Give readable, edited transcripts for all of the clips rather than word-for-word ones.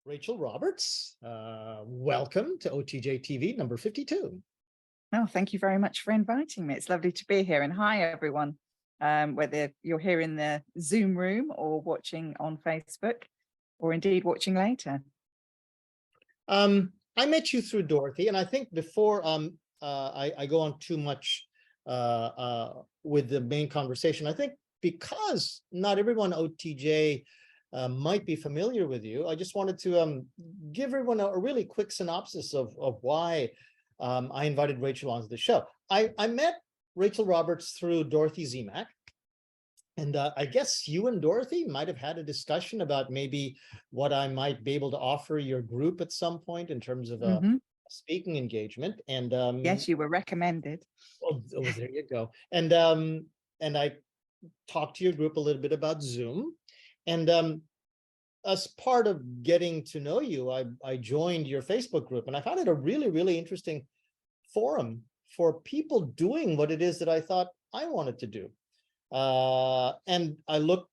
Rachael Roberts. Welcome to OTJtv number 52. Oh, thank you very much for inviting me. It's lovely to be here. And hi, everyone, whether you're here in the Zoom room or watching on Facebook, or indeed watching later. I met you through Dorothy, and I think before I go on too much with the main conversation, I think because not everyone OTJ might be familiar with you, I just wanted to give everyone a really quick synopsis of why I invited Rachael onto the show. I met Rachael Roberts through Dorothy Zemak. And I guess you and Dorothy might have had a discussion about maybe what I might be able to offer your group at some point in terms of a speaking engagement. And yes, you were recommended. Oh, there you go. And I talked to your group a little bit about Zoom. And as part of getting to know you, I joined your Facebook group, and I found it a really, really interesting forum for people doing what it is that I thought I wanted to do. And I looked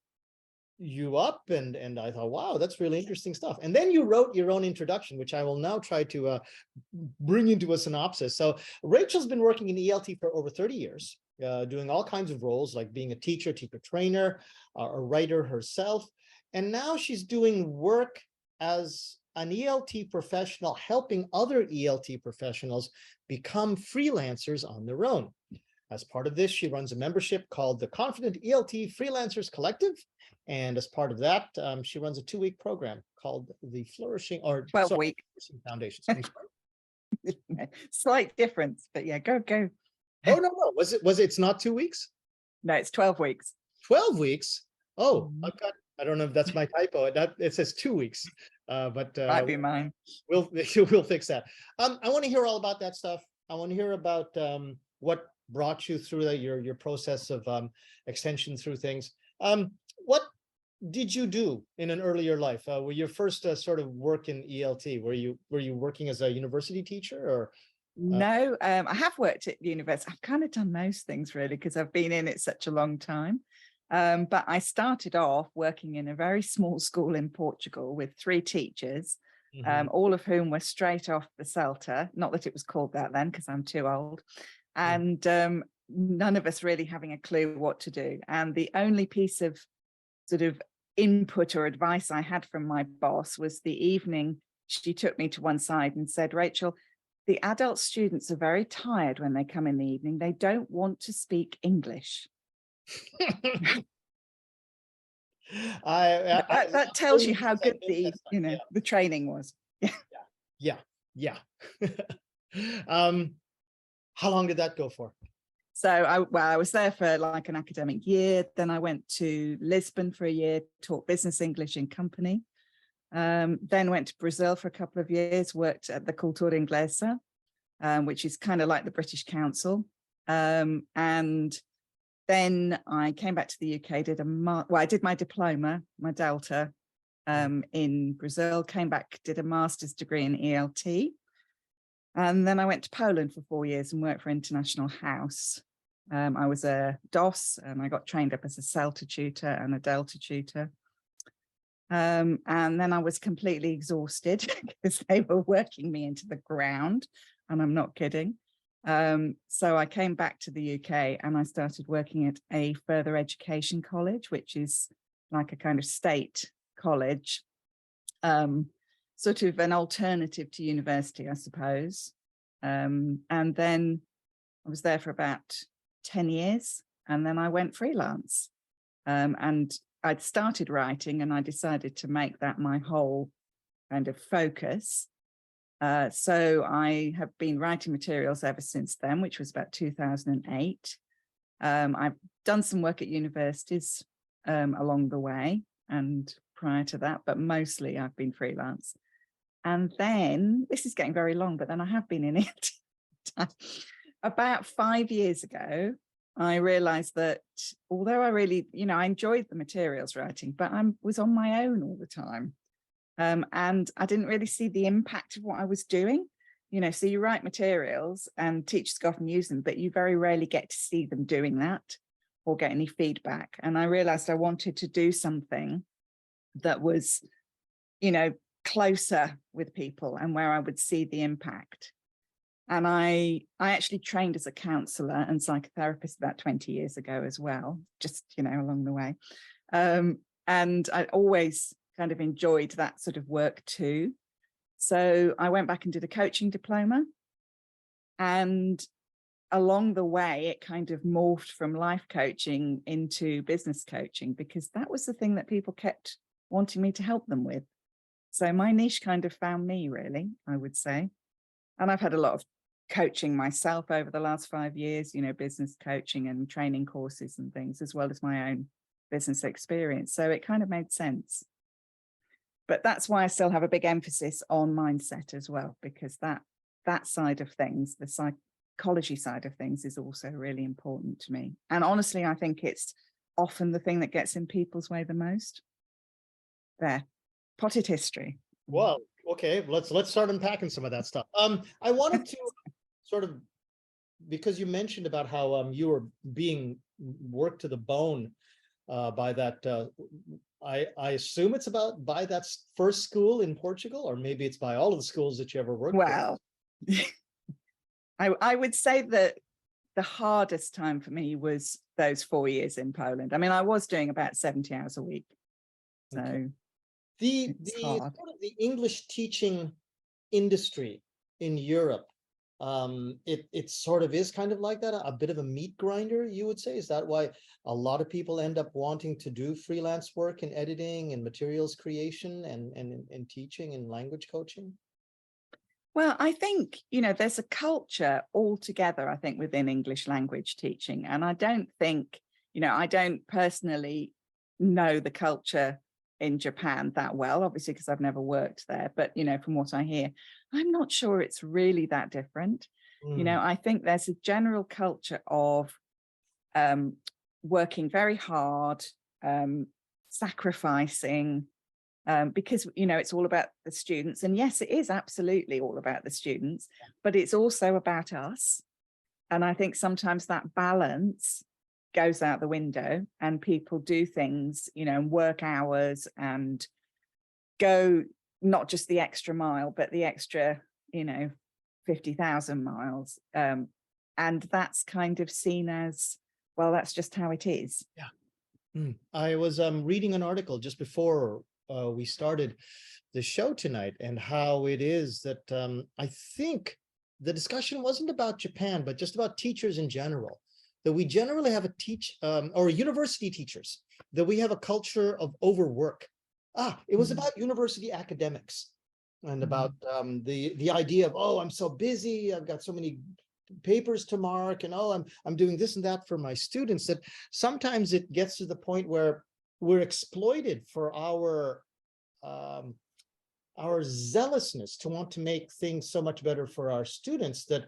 you up and I thought, wow, that's really interesting stuff. And then you wrote your own introduction, which I will now try to bring into a synopsis. So Rachael's been working in ELT for over 30 years, doing all kinds of roles like being a teacher trainer, a writer herself. And now she's doing work as an ELT professional, helping other ELT professionals become freelancers on their own. As part of this, she runs a membership called the Confident ELT Freelancers Collective. And as part of that, she runs a 2-week program called the Flourishing or 12-week Foundations. Slight difference, but yeah, go. Oh, no. Was it, it's not 2 weeks? No, it's 12 weeks. 12 weeks? Oh, I don't know if that's my typo. It says 2 weeks, but might be mine. We'll fix that. I want to hear all about that stuff. I want to hear about what brought you through your process of extension through things. What did you do in an earlier life? Were your first sort of work in ELT? Were you working as a university teacher or? No, I have worked at university. I've kind of done most things really because I've been in it such a long time. But I started off working in a very small school in Portugal with 3 teachers, all of whom were straight off the CELTA. Not that it was called that then, because I'm too old. And none of us really having a clue what to do. And the only piece of sort of input or advice I had from my boss was the evening she took me to one side and said, Rachael, the adult students are very tired when they come in the evening. They don't want to speak English. That tells you how good the training was. Yeah. How long did that go for? So I was there for like an academic year. Then I went to Lisbon for a year, taught business English in company. Then went to Brazil for a couple of years, worked at the Cultura Inglesa, which is kind of like the British Council. And then I came back to the UK, I did my diploma, my Delta, in Brazil, came back, did a master's degree in ELT. And then I went to Poland for 4 years and worked for International House. I was a DOS and I got trained up as a CELTA tutor and a Delta tutor. And then I was completely exhausted because they were working me into the ground, and I'm not kidding. So I came back to the UK and I started working at a further education college, which is like a kind of state college, sort of an alternative to university, I suppose. And then I was there for about 10 years, and then I went freelance. And I'd started writing and I decided to make that my whole kind of focus. So I have been writing materials ever since then, which was about 2008. I've done some work at universities along the way and prior to that, but mostly I've been freelance. And then, this is getting very long, but then I have been in it. About 5 years ago, I realized that although I really, I enjoyed the materials writing, but I was on my own all the time. And I didn't really see the impact of what I was doing. So you write materials and teachers go off and use them, but you very rarely get to see them doing that or get any feedback. And I realized I wanted to do something that was, closer with people and where I would see the impact. And I actually trained as a counsellor and psychotherapist about 20 years ago as well, just, along the way. And I always kind of enjoyed that sort of work too. So I went back and did a coaching diploma. And along the way, it kind of morphed from life coaching into business coaching, because that was the thing that people kept wanting me to help them with. So my niche kind of found me, really, I would say. And I've had a lot of coaching myself over the last 5 years, business coaching and training courses and things, as well as my own business experience. So it kind of made sense. But that's why I still have a big emphasis on mindset as well, because that side of things, the psychology side of things, is also really important to me. And honestly, I think it's often the thing that gets in people's way the most. There, potted history. Well, okay, let's start unpacking some of that stuff. I wanted to sort of, because you mentioned about how you were being worked to the bone by that. I assume it's by that first school in Portugal, or maybe it's by all of the schools that you ever worked with. Well, I would say that the hardest time for me was those 4 years in Poland. I mean, I was doing about 70 hours a week. So okay. The sort of the English teaching industry in Europe, it sort of is kind of like that, a bit of a meat grinder, you would say. Is that why a lot of people end up wanting to do freelance work in editing and materials creation and teaching and language coaching? Well, I think, there's a culture altogether, I think, within English language teaching. And I don't think, I don't personally know the culture in Japan that well, obviously, because I've never worked there. But, from what I hear, I'm not sure it's really that different. I think there's a general culture of working very hard, sacrificing, because, it's all about the students. And yes, it is absolutely all about the students, but it's also about us. And I think sometimes that balance goes out the window, and people do things, work hours and go not just the extra mile, but the extra, 50,000 miles. And that's kind of seen as, well, that's just how it is. Yeah. I was reading an article just before we started the show tonight, and how it is that I think the discussion wasn't about Japan, but just about teachers in general, that we generally have or university teachers, that we have a culture of overwork. It was about university academics, and about the idea of, oh, I'm so busy, I've got so many papers to mark, and oh, I'm doing this and that for my students, that sometimes it gets to the point where we're exploited for our zealousness to want to make things so much better for our students, that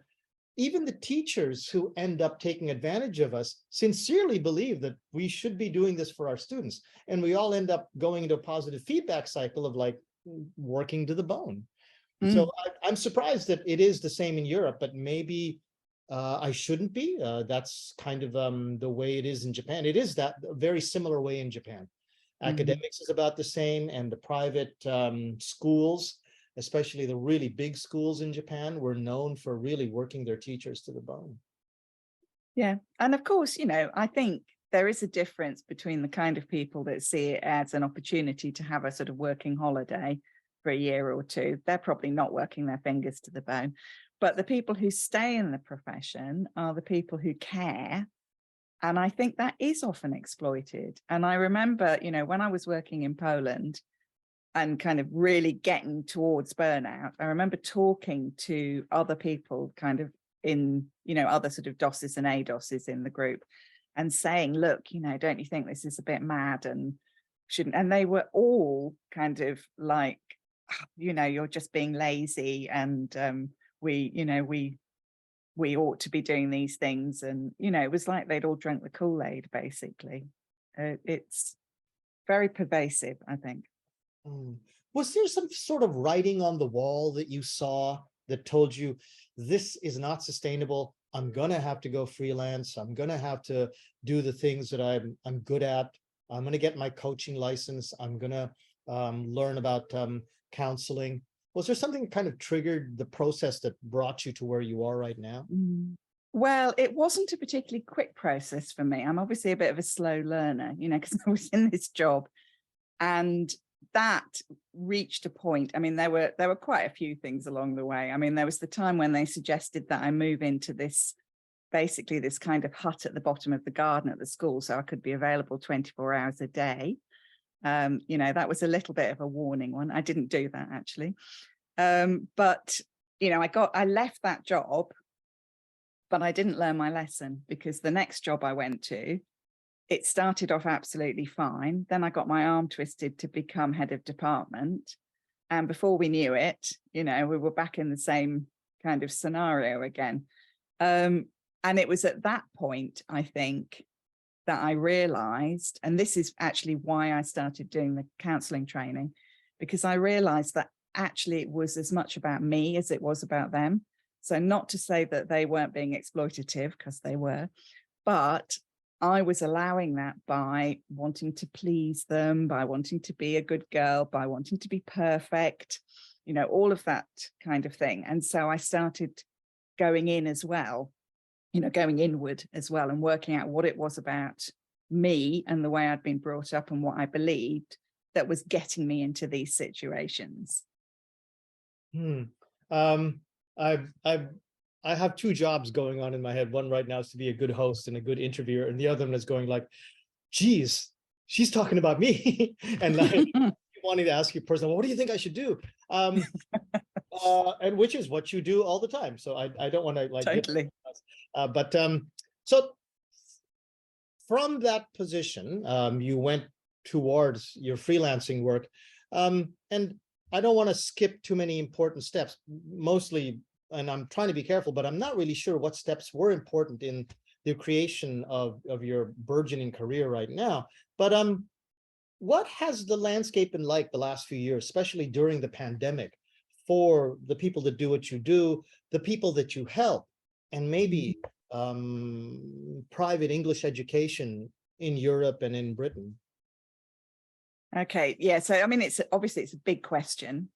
even the teachers who end up taking advantage of us sincerely believe that we should be doing this for our students. And we all end up going into a positive feedback cycle of like working to the bone. So I'm surprised that it is the same in Europe, but maybe I shouldn't be. That's kind of the way it is in Japan. It is that very similar way in Japan. Academics is about the same, and the private schools, especially the really big schools in Japan, were known for really working their teachers to the bone. Yeah. And of course, I think there is a difference between the kind of people that see it as an opportunity to have a sort of working holiday for a year or two. They're probably not working their fingers to the bone. But the people who stay in the profession are the people who care. And I think that is often exploited. And I remember, when I was working in Poland and kind of really getting towards burnout, I remember talking to other people kind of in, other sort of DOSes and ADOSes in the group, and saying, look, don't you think this is a bit mad and shouldn't? And they were all kind of like, you're just being lazy, and we ought to be doing these things. And, it was like they'd all drank the Kool-Aid, basically. It's very pervasive, I think. Was there some sort of writing on the wall that you saw that told you this is not sustainable? I'm going to have to go freelance. I'm going to have to do the things that I'm good at. I'm going to get my coaching license. I'm going to learn about counseling. Was there something that kind of triggered the process that brought you to where you are right now? Well, it wasn't a particularly quick process for me. I'm obviously a bit of a slow learner, because I was in this job, and that reached a point. I mean, there were quite a few things along the way. I mean, there was the time when they suggested that I move into basically this kind of hut at the bottom of the garden at the school, so I could be available 24 hours a day. That was a little bit of a warning one. I didn't do that, actually. But I left that job, but I didn't learn my lesson, because the next job I went to, it started off absolutely fine. Then I got my arm twisted to become head of department. And before we knew it, we were back in the same kind of scenario again. And it was at that point, I think, that I realized, and this is actually why I started doing the counseling training, because I realized that actually it was as much about me as it was about them. So not to say that they weren't being exploitative, because they were, but I was allowing that by wanting to please them, by wanting to be a good girl, by wanting to be perfect, all of that kind of thing. And so I started going in as well, going inward as well, and working out what it was about me and the way I'd been brought up and what I believed that was getting me into these situations. I have two jobs going on in my head. One right now is to be a good host and a good interviewer, and the other one is going like, geez, she's talking about me. And like wanting to ask you personally, well, what do you think I should do? And which is what you do all the time. So I don't want to like totally. So from that position, you went towards your freelancing work. And I don't want to skip too many important steps, mostly, and I'm trying to be careful, but I'm not really sure what steps were important in the creation of your burgeoning career right now. But what has the landscape been like the last few years, especially during the pandemic, for the people that do what you do, the people that you help, and maybe private English education in Europe and in Britain? Okay, yeah. So I mean, it's a big question,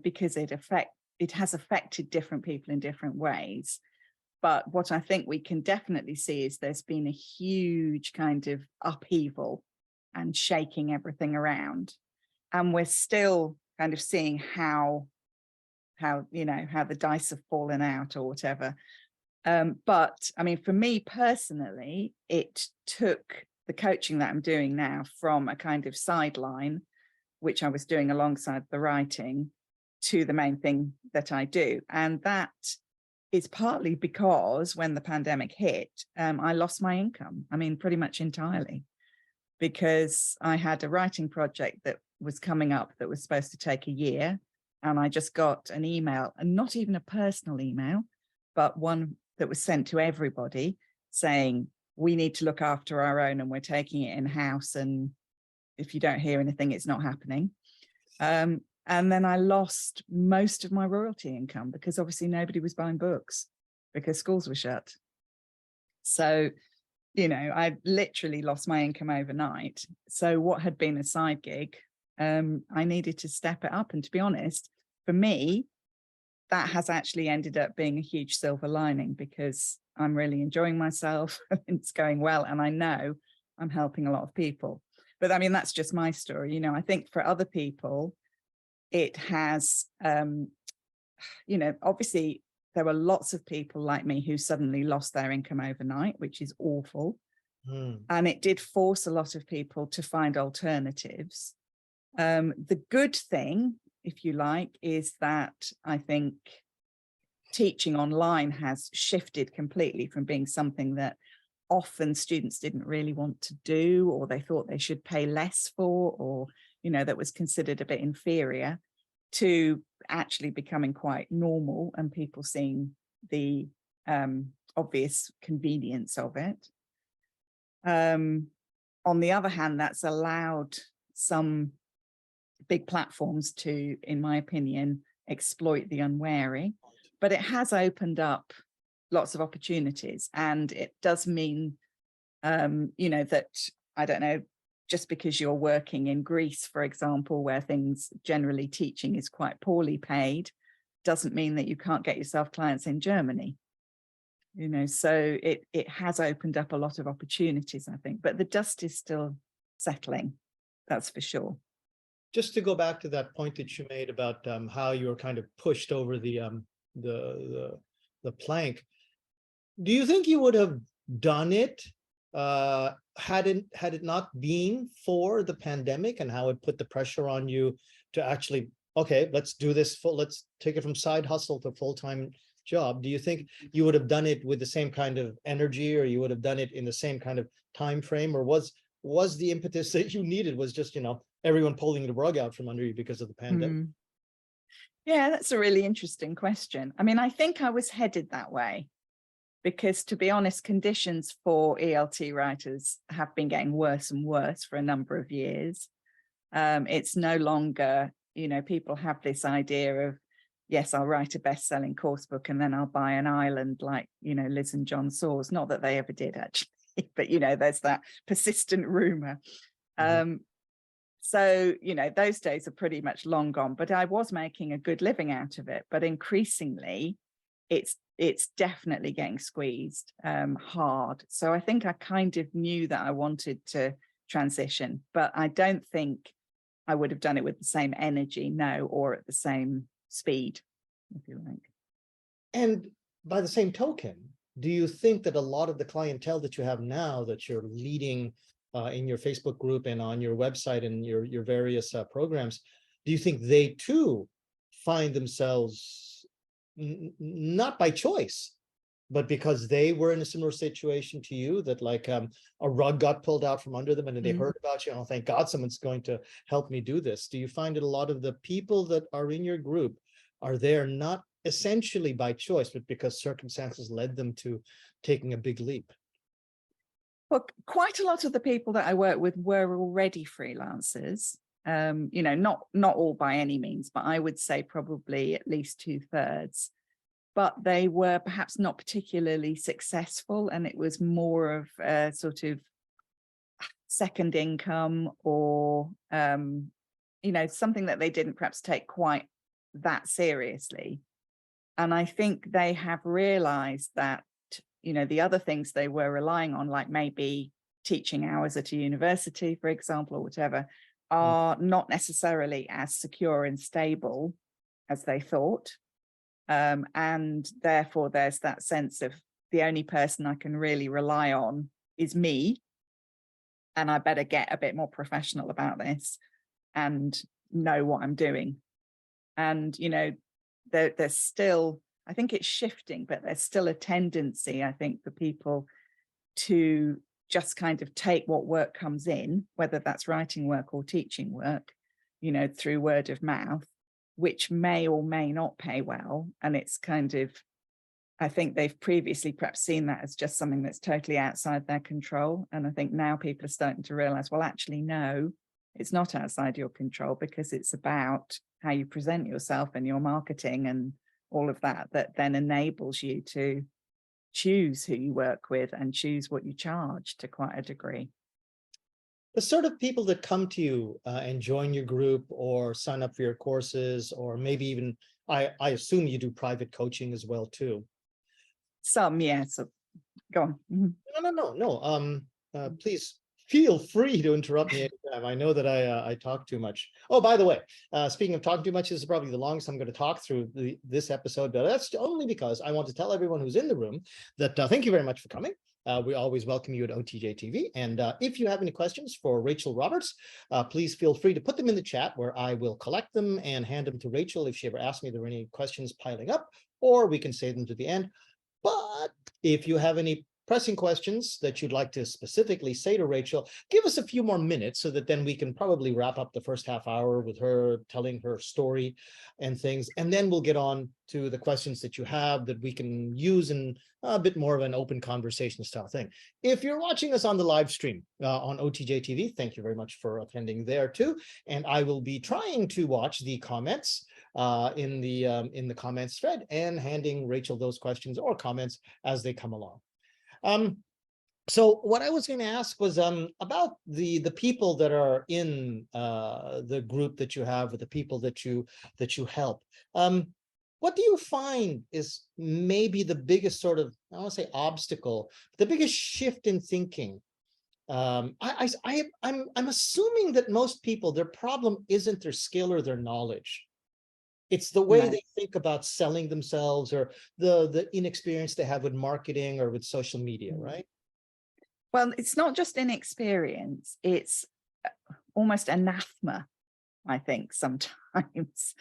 because it has affected different people in different ways. But what I think we can definitely see is there's been a huge kind of upheaval and shaking everything around, and we're still kind of seeing how the dice have fallen out or whatever. But I mean, for me personally, it took the coaching that I'm doing now from a kind of sideline, which I was doing alongside the writing, to the main thing that I do. And that is partly because when the pandemic hit, I lost my income. I mean, pretty much entirely, because I had a writing project that was coming up that was supposed to take a year. And I just got an email, and not even a personal email, but one that was sent to everybody saying, we need to look after our own and we're taking it in-house. And if you don't hear anything, it's not happening. And then I lost most of my royalty income, because obviously nobody was buying books because schools were shut. So, I literally lost my income overnight. So what had been a side gig, I needed to step it up. And to be honest, for me, that has actually ended up being a huge silver lining, because I'm really enjoying myself and it's going well. And I know I'm helping a lot of people. But I mean, that's just my story. I think for other people, it has, obviously there were lots of people like me who suddenly lost their income overnight, which is awful. And it did force a lot of people to find alternatives. The good thing, if you like, is that I think teaching online has shifted completely from being something that often students didn't really want to do, or they thought they should pay less for, or, that was considered a bit inferior, to actually becoming quite normal and people seeing the obvious convenience of it. On the other hand, that's allowed some big platforms to, in my opinion, exploit the unwary, but it has opened up lots of opportunities. And it does mean, that, I don't know, just because you're working in Greece, for example, where things generally teaching is quite poorly paid, doesn't mean that you can't get yourself clients in Germany. You know, so it has opened up a lot of opportunities, I think, but the dust is still settling, that's for sure. Just to go back to that point that you made about how you were kind of pushed over the plank, do you think you would have done it had it not been for the pandemic and how it put the pressure on you to actually, okay, let's do this let's take it from side hustle to full-time job? Do you think you would have done it with the same kind of energy, or you would have done it in the same kind of time frame, or was the impetus that you needed was just, you know, everyone pulling the rug out from under you because of the pandemic? Yeah, that's a really interesting question. I mean, I think I was headed that way because, to be honest, conditions for ELT writers have been getting worse and worse for a number of years. It's no longer, you know, people have this idea of, yes, I'll write a best-selling course book and then I'll buy an island like, you know, Liz and John Saws. Not that they ever did, actually, but, you know, there's that persistent rumor. So, you know, those days are pretty much long gone, but I was making a good living out of it. But increasingly, it's definitely getting squeezed hard. So I think I kind of knew that I wanted to transition, but I don't think I would have done it with the same energy, no, or at the same speed, if you like. And by the same token, do you think that a lot of the clientele that you have now that you're leading in your Facebook group and on your website and your various programs, do you think they too find themselves not by choice, but because they were in a similar situation to you, that like a rug got pulled out from under them and they heard about you, oh, thank God someone's going to help me do this? Do you find that a lot of the people that are in your group are there not essentially by choice, but because circumstances led them to taking a big leap? Well, quite a lot of the people that I work with were already freelancers. You know, not all by any means, but I would say probably at least 2/3. But they were perhaps not particularly successful, and it was more of a sort of second income, or you know, something that they didn't perhaps take quite that seriously. And I think they have realized that, you know, the other things they were relying on, like maybe teaching hours at a university, for example, or whatever, are not necessarily as secure and stable as they thought. And therefore, there's that sense of the only person I can really rely on is me. And I better get a bit more professional about this and know what I'm doing. And, you know, there's still, I think it's shifting, but there's still a tendency, I think, for people to just kind of take what work comes in, whether that's writing work or teaching work, you know, through word of mouth, which may or may not pay well. And it's kind of, I think they've previously perhaps seen that as just something that's totally outside their control. And I think now people are starting to realize, well, actually, no, it's not outside your control, because it's about how you present yourself and your marketing and all of that, that then enables you to choose who you work with and choose what you charge to quite a degree. The sort of people that come to you and join your group or sign up for your courses, or maybe even, I assume you do private coaching as well too. Some, yeah. So go on. No. Please feel free to interrupt me anytime. I know that I talk too much. Oh, by the way, speaking of talking too much, this is probably the longest I'm going to talk through this episode, but that's only because I want to tell everyone who's in the room that thank you very much for coming. We always welcome you at OTJtv. And if you have any questions for Rachael Roberts, please feel free to put them in the chat, where I will collect them and hand them to Rachael if she ever asks me if there are any questions piling up, or we can save them to the end. But if you have any pressing questions that you'd like to specifically say to Rachael, give us a few more minutes so that then we can probably wrap up the first half hour with her telling her story and things. And then we'll get on to the questions that you have that we can use in a bit more of an open conversation style thing. If you're watching us on the live stream on OTJtv, thank you very much for attending there too. And I will be trying to watch the comments in the comments thread and handing Rachael those questions or comments as they come along. So what I was going to ask was about the people that are in the group that you have, or the people that you help. Um, what do you find is maybe the biggest sort of, I don't want to say obstacle, the biggest shift in thinking? I'm assuming that most people, their problem isn't their skill or their knowledge. It's the way No. they think about selling themselves, or the inexperience they have with marketing or with social media, Mm. right? Well, it's not just inexperience, it's almost anathema, I think, sometimes.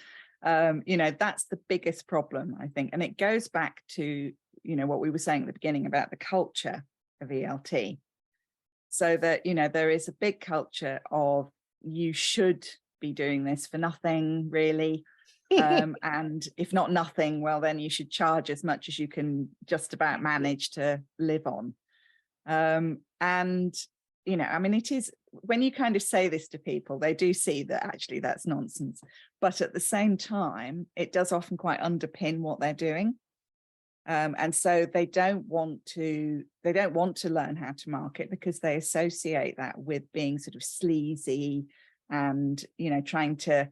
That's the biggest problem, I think. And it goes back to, what we were saying at the beginning about the culture of ELT. So that, there is a big culture of you should be doing this for nothing, really. And if not nothing, well, then you should charge as much as you can just about manage to live on. And, I mean, it is, when you kind of say this to people, they do see that actually that's nonsense. But at the same time, it does often quite underpin what they're doing. And so they don't want to learn how to market, because they associate that with being sort of sleazy and, trying to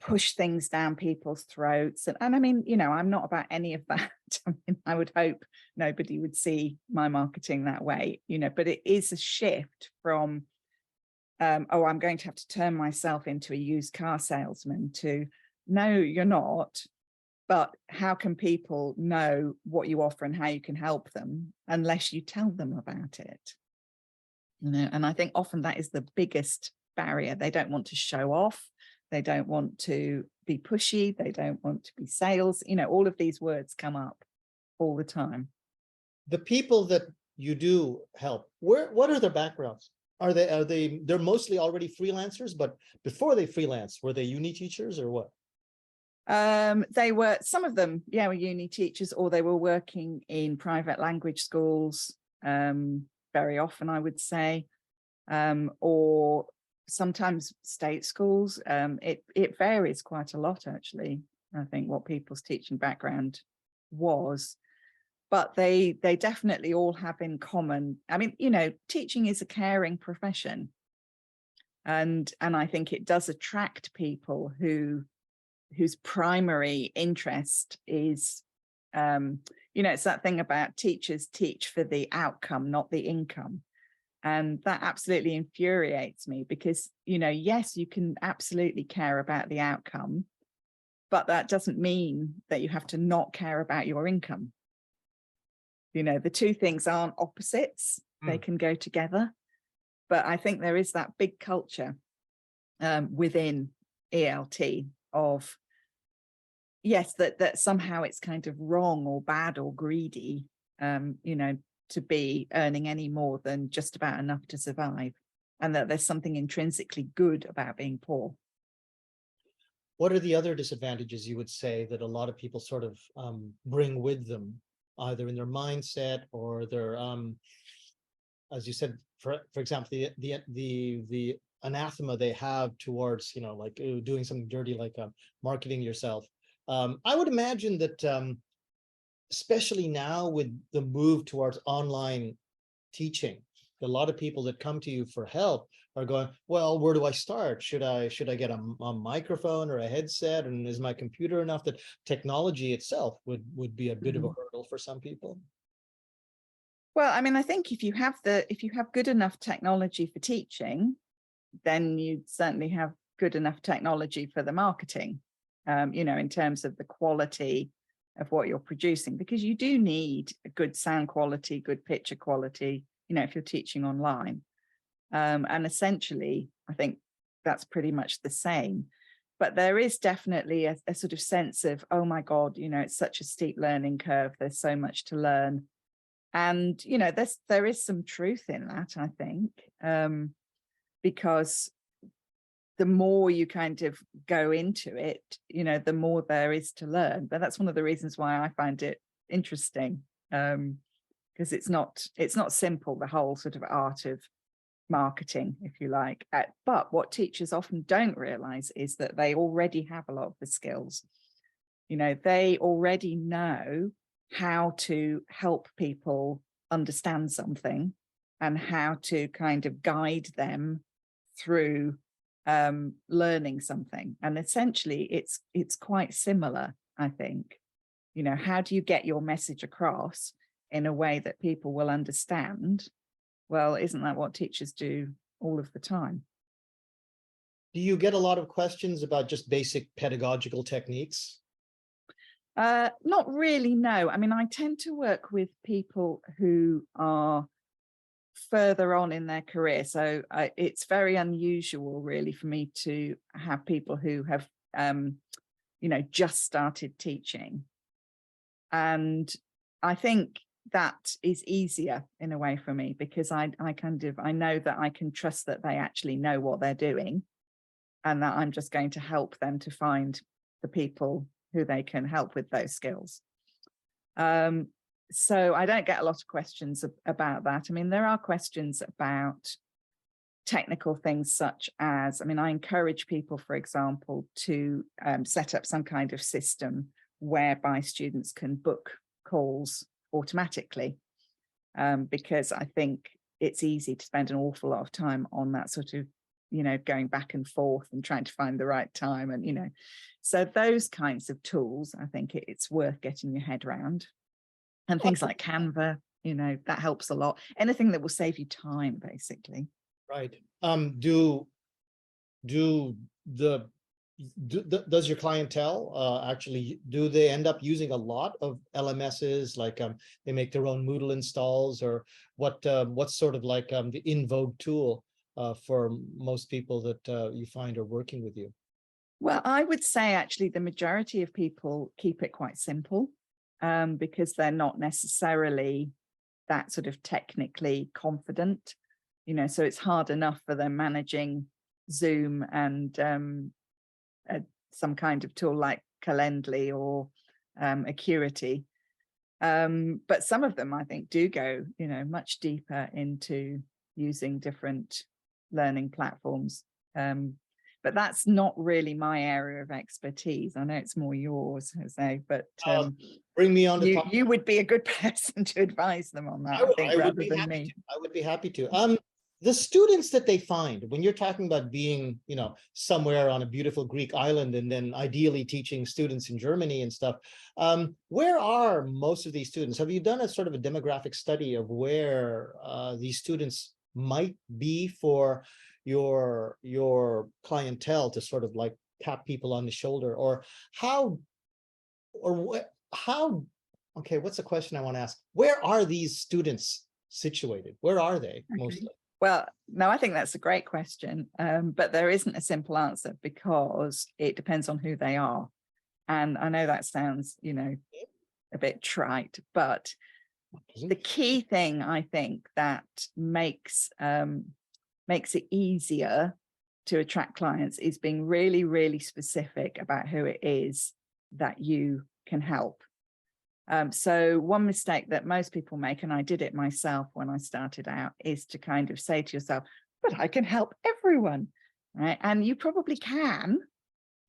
push things down people's throats. And I mean, I'm not about any of that. I mean, I would hope nobody would see my marketing that way, but it is a shift from, oh, I'm going to have to turn myself into a used car salesman, to, no, you're not. But how can people know what you offer and how you can help them unless you tell them about it? And I think often that is the biggest barrier. They don't want to show off. They don't want to be pushy. They don't want to be sales. All of these words come up all the time. The people that you do help, what are their backgrounds? They're mostly already freelancers, but before they freelance, were they uni teachers or what? They were, some of them, were uni teachers, or they were working in private language schools, very often, I would say, or sometimes state schools. It varies quite a lot, actually, I think, what people's teaching background was. But they definitely all have in common, I mean, teaching is a caring profession. And I think it does attract people whose primary interest is, it's that thing about teachers teach for the outcome, not the income. And that absolutely infuriates me, because, yes, you can absolutely care about the outcome, but that doesn't mean that you have to not care about your income. The two things aren't opposites. They can go together. But I think there is that big culture within ELT of, yes, that somehow it's kind of wrong or bad or greedy, to be earning any more than just about enough to survive, and that there's something intrinsically good about being poor. What are the other disadvantages you would say that a lot of people sort of bring with them, either in their mindset or their, as you said, for example, the anathema they have towards, like doing something dirty, like marketing yourself. I would imagine that, especially now with the move towards online teaching, a lot of people that come to you for help are going, well, where do I start? Should I get a microphone or a headset? And is my computer enough? That technology itself would be a bit of a hurdle for some people. Well, I mean, I think if you have good enough technology for teaching, then you certainly have good enough technology for the marketing, in terms of the quality of what you're producing, because you do need a good sound quality, good picture quality, if you're teaching online. And essentially, I think that's pretty much the same. But there is definitely a sort of sense of, oh my God, it's such a steep learning curve. There's so much to learn. And, there is some truth in that, I think, because the more you kind of go into it, the more there is to learn. But that's one of the reasons why I find it interesting, because it's not simple, the whole sort of art of marketing, if you like. But what teachers often don't realize is that they already have a lot of the skills. They already know how to help people understand something. and how to kind of guide them through learning something. And essentially it's quite similar, I think. You know, how do you get your message across in a way that people will understand? Well, isn't that what teachers do all of the time? Do you get a lot of questions about just basic pedagogical techniques? Not really, no. I mean, I tend to work with people who are further on in their career. So it's very unusual really for me to have people who have, you know, just started teaching. And I think that is easier in a way for me, because I know that I can trust that they actually know what they're doing, and that I'm just going to help them to find the people who they can help with those skills. So I don't get a lot of questions about that. I mean, there are questions about technical things such as, I mean, I encourage people, for example, to set up some kind of system whereby students can book calls automatically, because I think it's easy to spend an awful lot of time on that sort of, you know, going back and forth and trying to find the right time. And, you know, so those kinds of tools, I think it's worth getting your head around. And things like Canva, you know, that helps a lot. Anything that will save you time, basically. Right. Does your clientele actually, do they end up using a lot of LMSs, like they make their own Moodle installs, or what's sort of like the in vogue tool for most people that you find are working with you? Well, I would say actually the majority of people keep it quite simple, because they're not necessarily that sort of technically confident, you know, so it's hard enough for them managing Zoom and some kind of tool like Calendly or Acuity. But some of them, I think, do go, you know, much deeper into using different learning platforms. But that's not really my area of expertise. I know it's more yours, Jose, but bring me on to talk. You would be a good person to advise them on that, I think, rather than me. I would be happy to. The students that they find, when you're talking about being, you know, somewhere on a beautiful Greek island and then ideally teaching students in Germany and stuff, where are most of these students? Have you done a sort of a demographic study of where these students might be for your clientele, to sort of like tap people on the shoulder, or how, or what, how, okay, what's the question I want to ask? Where are these students situated? Where are they mostly? Well, no, I think that's a great question, but there isn't a simple answer, because it depends on who they are. And I know that sounds, you know, a bit trite, but the key thing I think that makes it easier to attract clients is being really, really specific about who it is that you can help. So one mistake that most people make, and I did it myself when I started out, is to kind of say to yourself, but I can help everyone, right? And you probably can,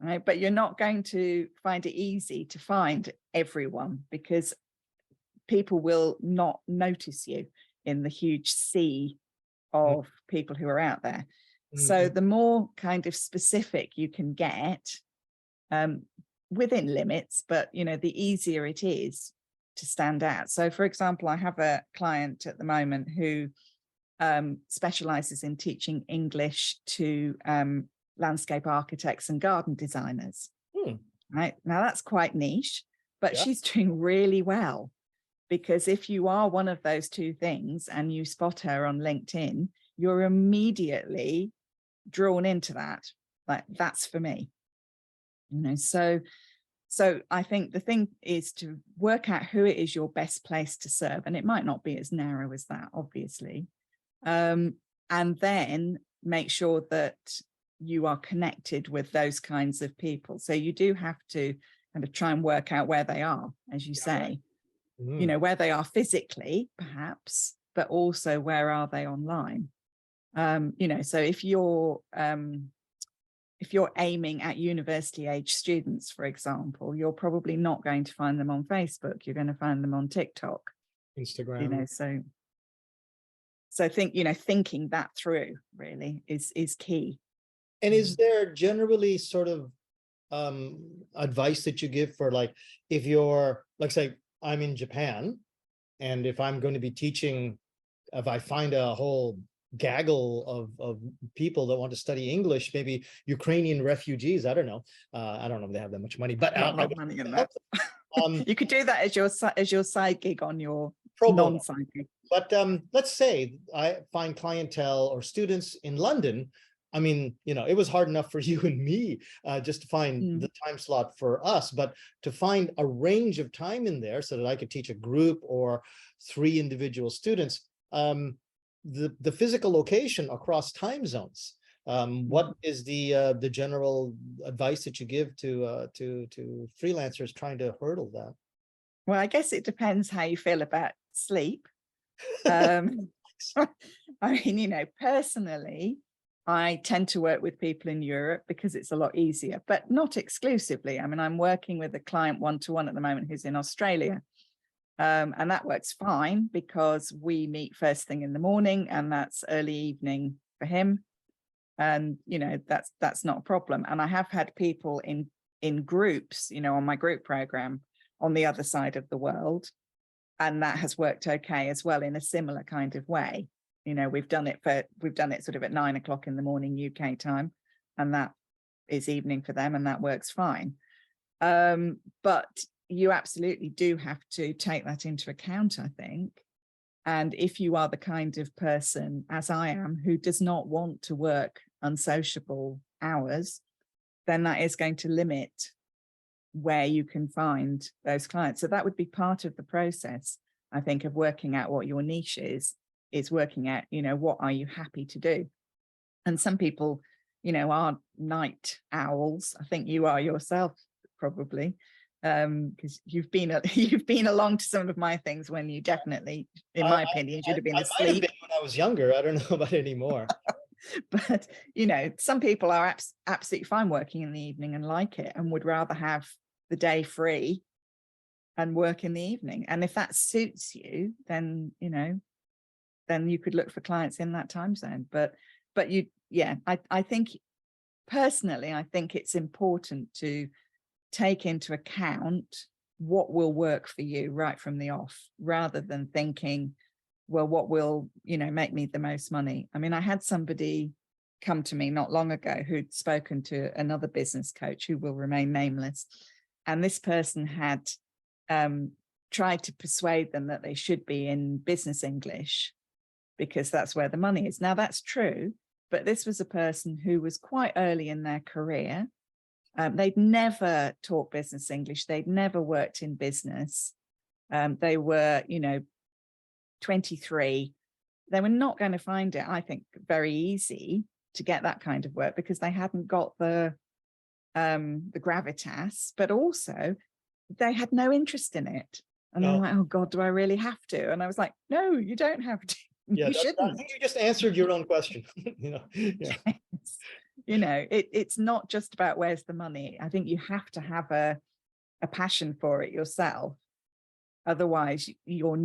right? But you're not going to find it easy to find everyone, because people will not notice you in the huge sea of people who are out there. So the more kind of specific you can get, within limits, but, you know, the easier it is to stand out. So, for example, I have a client at the moment who specializes in teaching English to landscape architects and garden designers. Right now, that's quite niche, but she's doing really well, because if you are one of those two things and you spot her on LinkedIn, you're immediately drawn into that. Like, that's for me. You know, so I think the thing is to work out who it is you're best placed to serve. And it might not be as narrow as that, obviously. And then make sure that you are connected with those kinds of people. So you do have to kind of try and work out where they are, as you say, you know, where they are physically, perhaps, but also where are they online? You know, so if you're aiming at university age students, for example, you're probably not going to find them on Facebook. You're going to find them on TikTok, Instagram. you know, so So thinking that through really is key. And is there generally sort of advice that you give for, like, if you're, like, say I'm in Japan, and if I'm going to be teaching, if I find a whole gaggle of people that want to study English, maybe Ukrainian refugees, I don't know if they have that much money, but Not a lot of money in that. You could do that as your side gig on your pro bono. non-side gig. But let's say I find clientele or students in London. I mean, it was hard enough for you and me just to find the time slot for us, but to find a range of time in there so that I could teach a group or 3 individual students, the physical location across time zones. What is the general advice that you give to freelancers trying to hurdle that? Well, I guess it depends how you feel about sleep. I mean, personally, I tend to work with people in Europe because it's a lot easier, but not exclusively. I mean, I'm working with a client one-to-one at the moment who's in Australia. And that works fine because we meet first thing in the morning, and that's early evening for him. And, that's not a problem. And I have had people in groups, on my group program on the other side of the world. And that has worked okay as well in a similar kind of way. We've done it sort of at 9 o'clock in the morning UK time, and that is evening for them, and that works fine. But you absolutely do have to take that into account, I think. And if you are the kind of person, as I am, who does not want to work unsociable hours, then that is going to limit where you can find those clients. So that would be part of the process, I think, of working out what your niche is working out, what are you happy to do? And some people, are night owls. I think you are yourself, probably, because you've been along to some of my things when you definitely, in my opinion, should have been asleep. I might have been when I was younger. I don't know about anymore. But, some people are absolutely fine working in the evening and like it, and would rather have the day free and work in the evening. And if that suits you, then, then you could look for clients in that time zone. But I think personally, I think it's important to take into account what will work for you right from the off, rather than thinking, well, what will, make me the most money? I mean, I had somebody come to me not long ago who'd spoken to another business coach who will remain nameless. And this person had tried to persuade them that they should be in business English because that's where the money is. Now, that's true, but this was a person who was quite early in their career. They'd never taught business English. They'd never worked in business. They were, 23. They were not going to find it, I think, very easy to get that kind of work because they hadn't got the gravitas, but also they had no interest in it. And they're like, oh God, do I really have to? And I was like, no, you don't have to. Yeah, you shouldn't. I think you just answered your own question. Yeah. Yes. It's not just about where's the money. I think you have to have a passion for it yourself. Otherwise, you're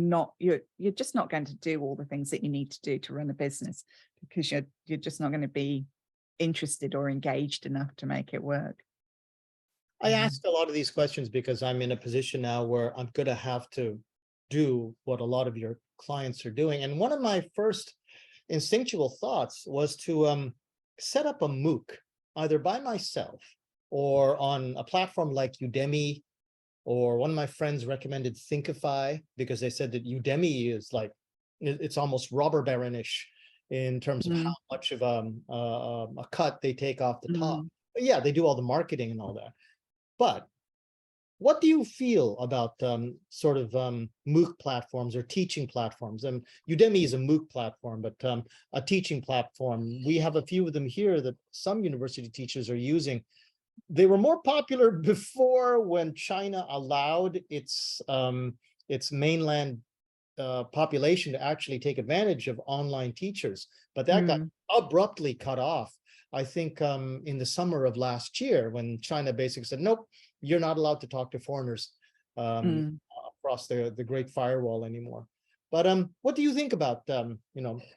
just not going to do all the things that you need to do to run a business, because you're just not going to be interested or engaged enough to make it work. I asked a lot of these questions because I'm in a position now where I'm going to have to do what a lot of your clients are doing. And one of my first instinctual thoughts was to set up a MOOC, either by myself or on a platform like Udemy, or one of my friends recommended Thinkify because they said that Udemy is like, it's almost robber baronish in terms of how much of a cut they take off the top. But yeah, they do all the marketing and all that. But what do you feel about sort of MOOC platforms or teaching platforms? And Udemy is a MOOC platform, but a teaching platform. We have a few of them here that some university teachers are using. They were more popular before, when China allowed its mainland population to actually take advantage of online teachers, but that got abruptly cut off. I think in the summer of last year, when China basically said, nope, you're not allowed to talk to foreigners across the Great Firewall anymore. But what do you think about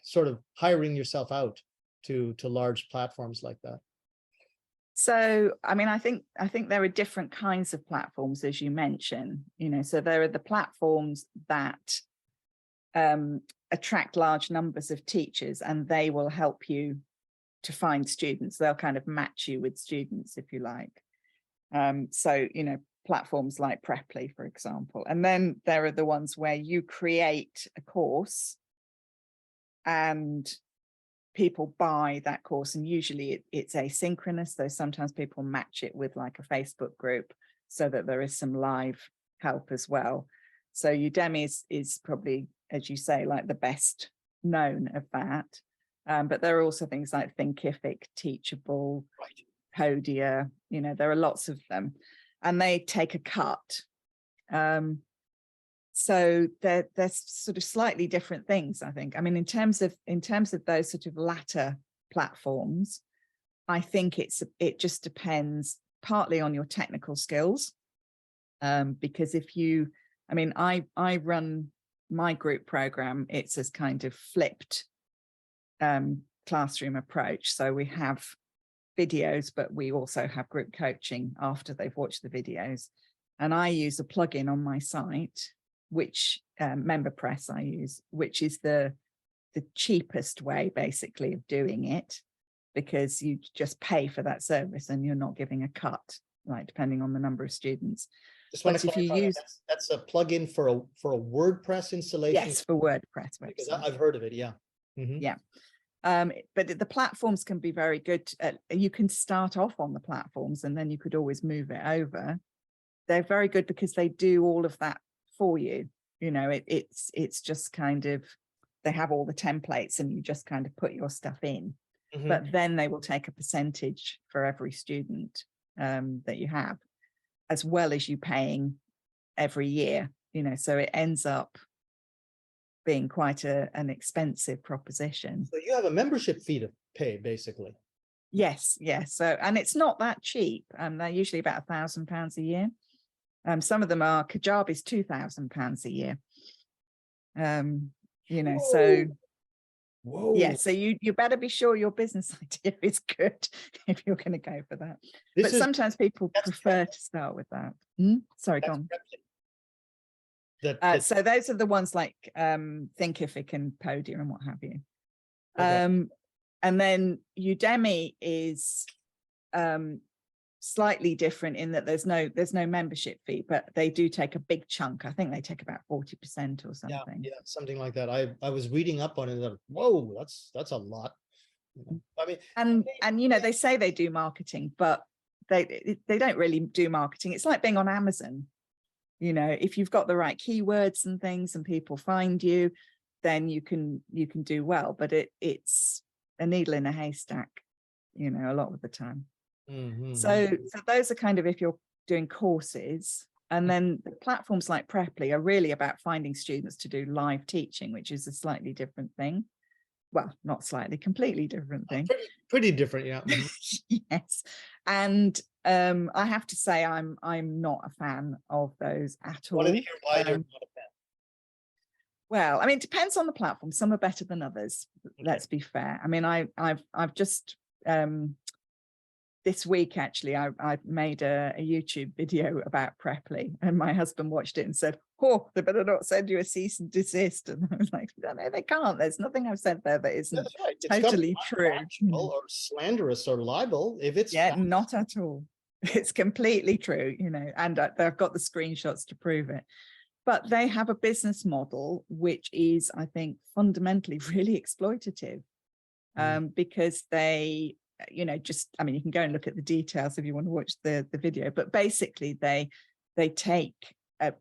sort of hiring yourself out to large platforms like that? So, I mean, I think there are different kinds of platforms, as you mentioned, so there are the platforms that attract large numbers of teachers, and they will help you to find students. They'll kind of match you with students, if you like. So, platforms like Preply, for example. And then there are the ones where you create a course and people buy that course, and usually it's asynchronous, though sometimes people match it with like a Facebook group so that there is some live help as well. So Udemy is probably, as you say, like the best known of that. But there are also things like Thinkific, Teachable, Podia, there are lots of them, and they take a cut. So they're sort of slightly different things, I think. I mean, in terms of those sort of latter platforms, I think it just depends partly on your technical skills. Because I run my group program, it's as kind of flipped classroom approach. So we have videos, but we also have group coaching after they've watched the videos. And I use a plugin on my site, which MemberPress I use, which is the cheapest way basically of doing it, because you just pay for that service and you're not giving a cut, like depending on the number of students. Just want to clarify, that's a plugin for a WordPress installation. Yes, for WordPress website. Because I've heard of it. Yeah. Mm-hmm. Yeah. But the platforms can be very good. You can start off on the platforms and then you could always move it over. They're very good because they do all of that for you. It's just kind of, they have all the templates and you just kind of put your stuff in. Mm-hmm. But then they will take a percentage for every student that you have, as well as you paying every year, so it ends up being quite an expensive proposition. So you have a membership fee to pay, basically. Yes. So, and it's not that cheap. They're usually about £1,000 a year. Some of them are, Kajabi is £2,000 a year. Whoa. So whoa. Yeah, so you better be sure your business idea is good if you're going to go for that. But sometimes people prefer to start with that. Sorry, go on. So those are the ones like Thinkific and Podia and what have you. Okay. And then Udemy is slightly different in that there's no membership fee, but they do take a big chunk. I think they take about 40% or something. Yeah, something like that. I was reading up on it. Like, whoa, that's a lot. I mean, and they say they do marketing, but they don't really do marketing. It's like being on Amazon. If you've got the right keywords and things and people find you, then you can do well. But it's a needle in a haystack, a lot of the time. Mm-hmm. So those are kind of if you're doing courses. And then the platforms like Preply are really about finding students to do live teaching, which is a slightly different thing. Well, not slightly, completely different thing. Pretty different, yeah. Yes. And I have to say I'm not a fan of those at all. Want to hear why you're not a fan? Well, I mean, it depends on the platform. Some are better than others. Okay. Let's be fair. I mean, I've just this week, actually, I made a YouTube video about Preply, and my husband watched it and said, "Oh, they better not send you a cease and desist." And I was like, "No, they can't. There's nothing I've said there that isn't totally true, or slanderous or libel. If it's not at all. It's completely true, And I've got the screenshots to prove it. But they have a business model which is, I think, fundamentally really exploitative, because they. You can go and look at the details if you want to watch the video, but basically they take a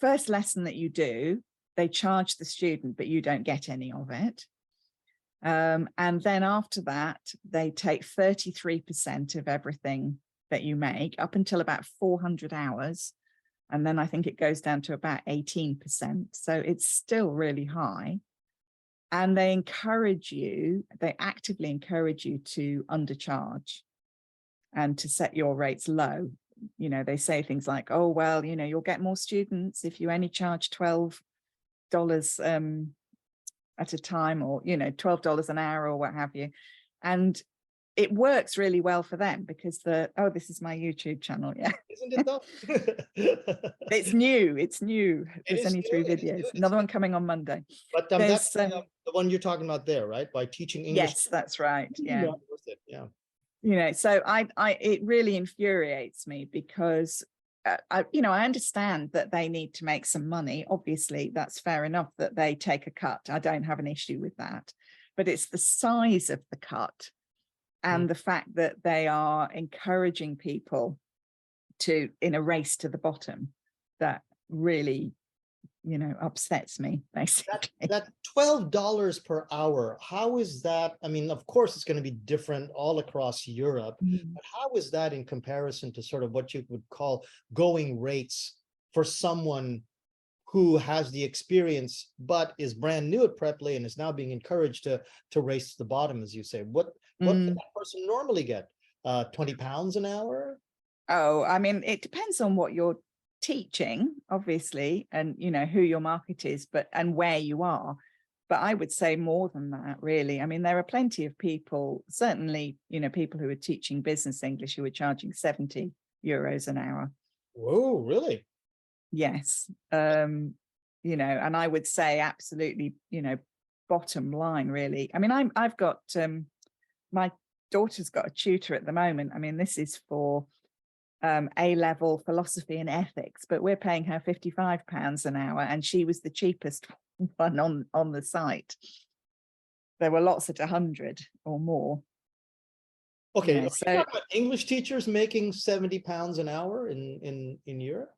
first lesson that you do, they charge the student, but you don't get any of it. And then after that, they take 33% of everything that you make up until about 400 hours. And then I think it goes down to about 18%. So it's still really high. And they actively encourage you to undercharge and to set your rates low. They say things like, oh, well, you'll get more students if you only charge 12 at a time, or, you know, $12 an hour or what have you. And it works really well for them because oh, this is my YouTube channel. Yeah. Isn't it though? It's new. It There's is only new, 3 it is new, videos. it's Another new. one coming on Monday. But There's that's the one you're talking about there, right? By teaching English. yes, that's right. Yeah. Not worth it. Yeah. You know, so it really infuriates me because I understand that they need to make some money. Obviously, that's fair enough that they take a cut. I don't have an issue with that, but it's the size of the cut and the fact that they are encouraging people to in a race to the bottom that really, you know, upsets me, basically. That $12 per hour, how is that? I mean, of course, it's going to be different all across Europe, but how is that in comparison to sort of what you would call going rates for someone who has the experience, but is brand new at Preply and is now being encouraged to race to the bottom, as you say? What can that person normally get? 20 pounds an hour? Oh, I mean, it depends on what you're teaching, obviously, and you know who your market is, and where you are. But I would say more than that, really. I mean, there are plenty of people, certainly, you know, people who are teaching business English who are charging €70 an hour. Whoa, really? Yes. You know, and I would say absolutely, you know, bottom line, really. I mean, I've got my daughter's got a tutor at the moment. I mean, this is for A-level philosophy and ethics, but we're paying her £55 an hour, and she was the cheapest one on the site. There were lots at 100 or more. Okay, you know, so English teachers making £70 an hour in Europe?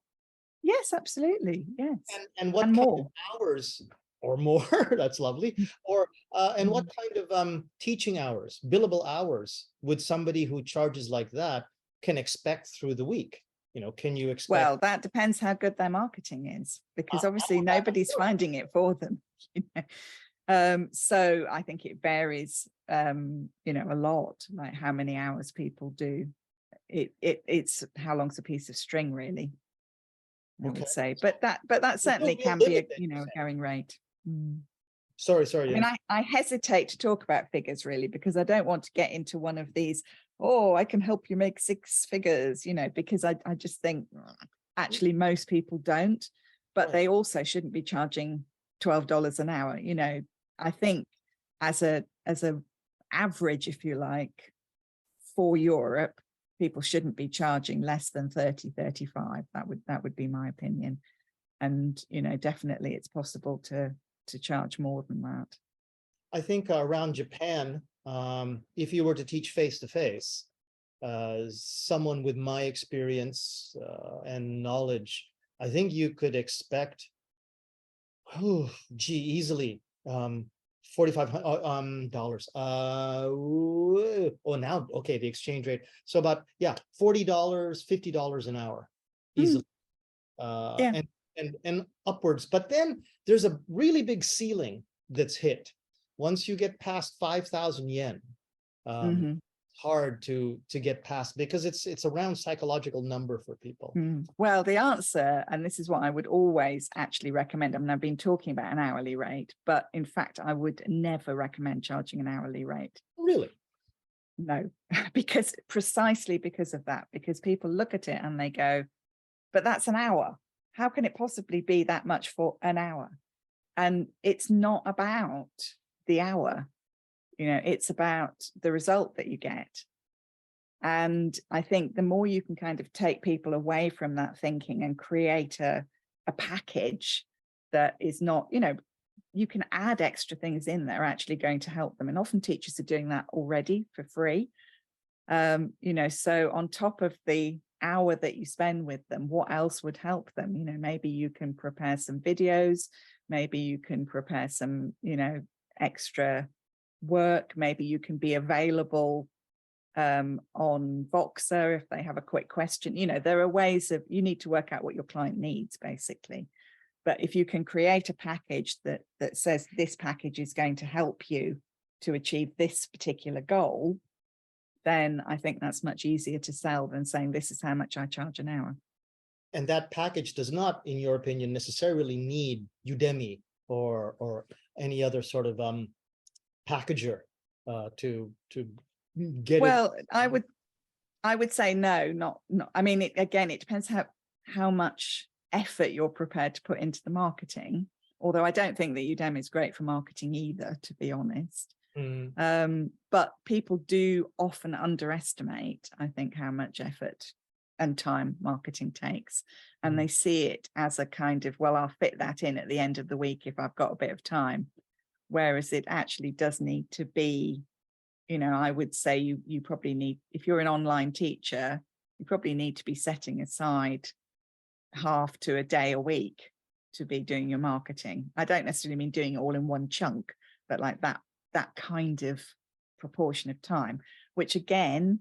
Yes, absolutely. Yes. And what and kind more. of hours or more? That's lovely. Or and what kind of teaching hours, billable hours, would somebody who charges like that can expect through the week? You know, can you expect? Well, that depends how good their marketing is, because obviously nobody's finding it for them. You know? So I think it varies, you know, a lot, like how many hours people do. It's how long's a piece of string, really, I would say. But that certainly can be a, you know, a going rate. Sorry. I mean, I hesitate to talk about figures, really, because I don't want to get into one of these, oh, I can help you make 6 figures, you know, because I just think actually most people don't, but they also shouldn't be charging $12 an hour. You know, I think as a average, if you like, for Europe, people shouldn't be charging less than 30, 35. That would be my opinion. And, you know, definitely it's possible to charge more than that. I think around Japan, if you were to teach face-to-face, someone with my experience and knowledge, I think you could expect, easily $4,500 now, okay, the exchange rate, so about $40, $50 an hour easily. And upwards. But then there's a really big ceiling that's hit once you get past 5,000 yen. Hard to get past, because it's a round psychological number for people. Well, the answer, and this is what I would always actually recommend, I mean, I've been talking about an hourly rate, but in fact I would never recommend charging an hourly rate. Really? No, precisely because of that, because people look at it and they go, but that's an hour. How can it possibly be that much for an hour? And it's not about the hour, you know, it's about the result that you get. And I think the more you can kind of take people away from that thinking and create a package that is not, you know, you can add extra things in that are actually going to help them. And often teachers are doing that already for free. You know, so on top of the hour that you spend with them, what else would help them? You know, maybe you can prepare some videos, maybe you can prepare some, you know, extra work, maybe you can be available on Voxer if they have a quick question. You know, there are ways of, you need to work out what your client needs, basically. But if you can create a package that says this package is going to help you to achieve this particular goal, then I think that's much easier to sell than saying this is how much I charge an hour. And that package does not, in your opinion, necessarily need Udemy or any other sort of packager to get it? Well, I would say no, not. I mean, again, it depends how much effort you're prepared to put into the marketing. Although I don't think that Udemy is great for marketing either, to be honest. But people do often underestimate, I think, how much effort and time marketing takes. And they see it as a kind of, well, I'll fit that in at the end of the week if I've got a bit of time. Whereas it actually does need to be, you know, I would say you probably need, if you're an online teacher, you probably need to be setting aside half to a day a week to be doing your marketing. I don't necessarily mean doing it all in one chunk, but like that kind of proportion of time, which again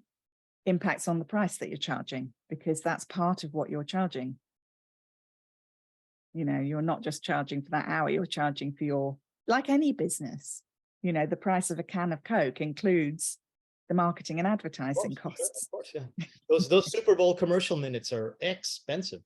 impacts on the price that you're charging, because that's part of what you're charging. You know, you're not just charging for that hour, you're charging for your, like any business, you know, the price of a can of Coke includes the marketing and advertising costs. Of course, yeah. Those Super Bowl commercial minutes are expensive.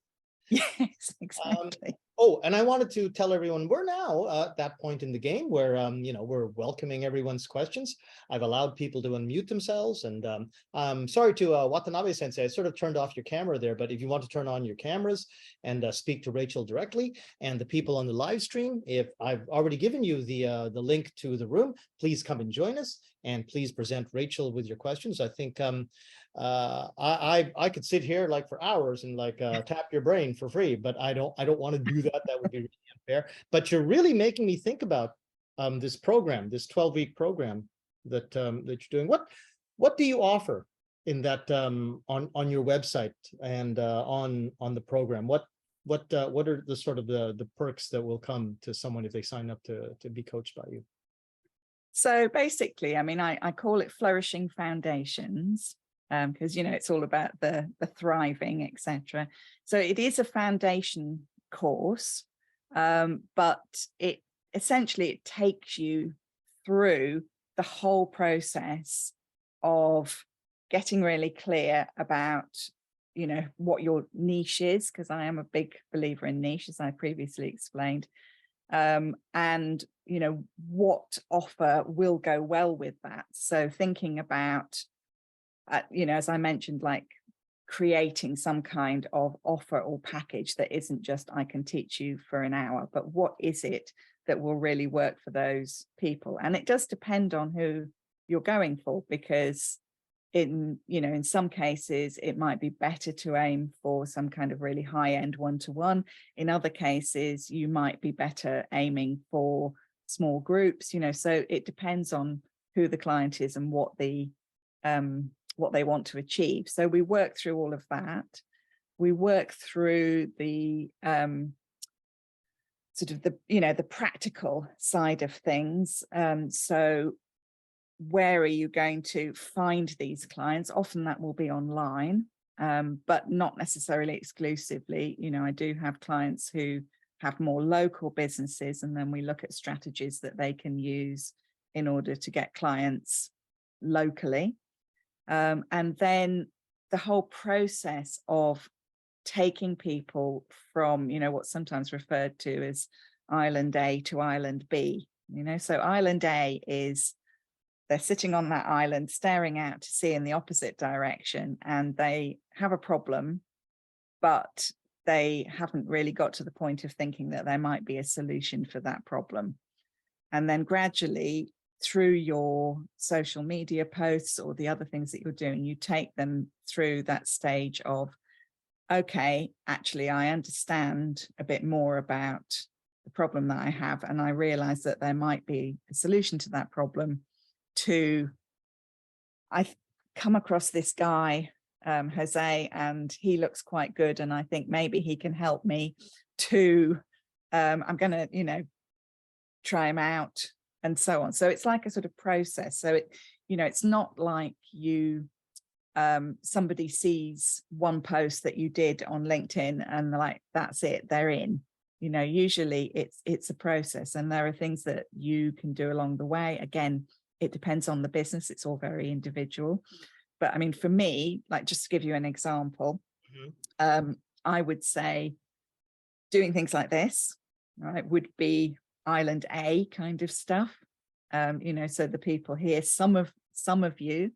Yes, exactly. And I wanted to tell everyone we're now at that point in the game where you know, we're welcoming everyone's questions. I've allowed people to unmute themselves, and I'm sorry to Watanabe Sensei, I sort of turned off your camera there, but if you want to turn on your cameras and speak to Rachel directly, and the people on the live stream, if I've already given you the link to the room, please come and join us, and please present Rachel with your questions. I think I could sit here like for hours and like tap your brain for free, but I don't want to do that. That would be really unfair. But you're really making me think about this program, this 12-week program that that you're doing. What do you offer in that on your website and on the program? What are the sort of the perks that will come to someone if they sign up to be coached by you? So basically, I mean, I call it Flourishing Foundations, because, you know, it's all about the thriving, etc. So it is a foundation course, but it essentially takes you through the whole process of getting really clear about, you know, what your niche is, because I am a big believer in niche, as I previously explained. And, you know, what offer will go well with that. So thinking about, you know, as I mentioned, like creating some kind of offer or package that isn't just, I can teach you for an hour, but what is it that will really work for those people? And it does depend on who you're going for, because in some cases, it might be better to aim for some kind of really high-end one-to-one. In other cases, you might be better aiming for small groups, you know, so it depends on who the client is and what they want to achieve. So we work through all of that. We work through the sort of the practical side of things. So where are you going to find these clients? Often that will be online, but not necessarily exclusively. You know, I do have clients who have more local businesses, and then we look at strategies that they can use in order to get clients locally. And then the whole process of taking people from, you know, what's sometimes referred to as Island A to Island B, you know, so Island A is they're sitting on that island, staring out to sea in the opposite direction, and they have a problem, but they haven't really got to the point of thinking that there might be a solution for that problem. And then gradually, through your social media posts or the other things that you're doing, you take them through that stage of, okay, actually, I understand a bit more about the problem that I have, and I realize that there might be a solution to that problem. I've come across this guy, Jose, and he looks quite good, and I think maybe he can help me to, I'm going to, you know, try him out, and so on. So it's like a sort of process. So it, you know, it's not like you, somebody sees one post that you did on LinkedIn and they're like, that's it, they're in. You know, usually it's a process, and there are things that you can do along the way. Again, it depends on the business. It's all very individual. But I mean, for me, like, just to give you an example, I would say doing things like this, right, would be island A kind of stuff. So the people here, some of you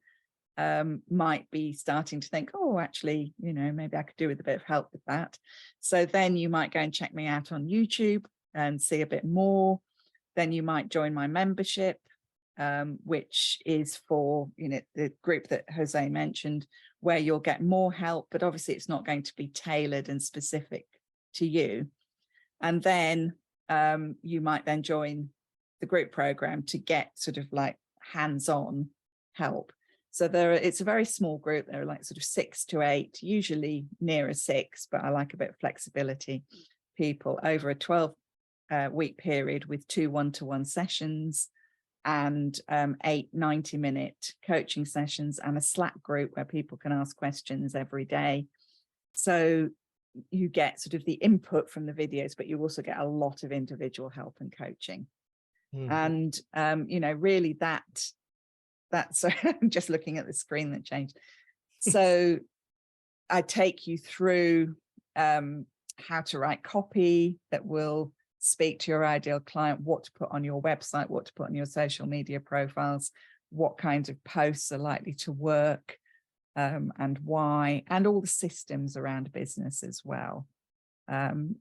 might be starting to think, oh, actually, maybe I could do with a bit of help with that. So then you might go and check me out on YouTube and see a bit more. Then you might join my membership, which is for, the group that Jose mentioned, where you'll get more help, but obviously it's not going to be tailored and specific to you. And then you might then join the group program to get sort of like hands-on help. So it's a very small group. There are like sort of 6 to 8, usually nearer 6, but I like a bit of flexibility, people over a 12-week period with 2 one-to-one sessions and 8 90-minute coaching sessions and a Slack group where people can ask questions every day. So you get sort of the input from the videos, but you also get a lot of individual help and coaching. And, really that's, sorry, I'm just looking at the screen that changed. So I take you through how to write copy that will speak to your ideal client, what to put on your website, what to put on your social media profiles, what kinds of posts are likely to work, and why, and all the systems around business as well. And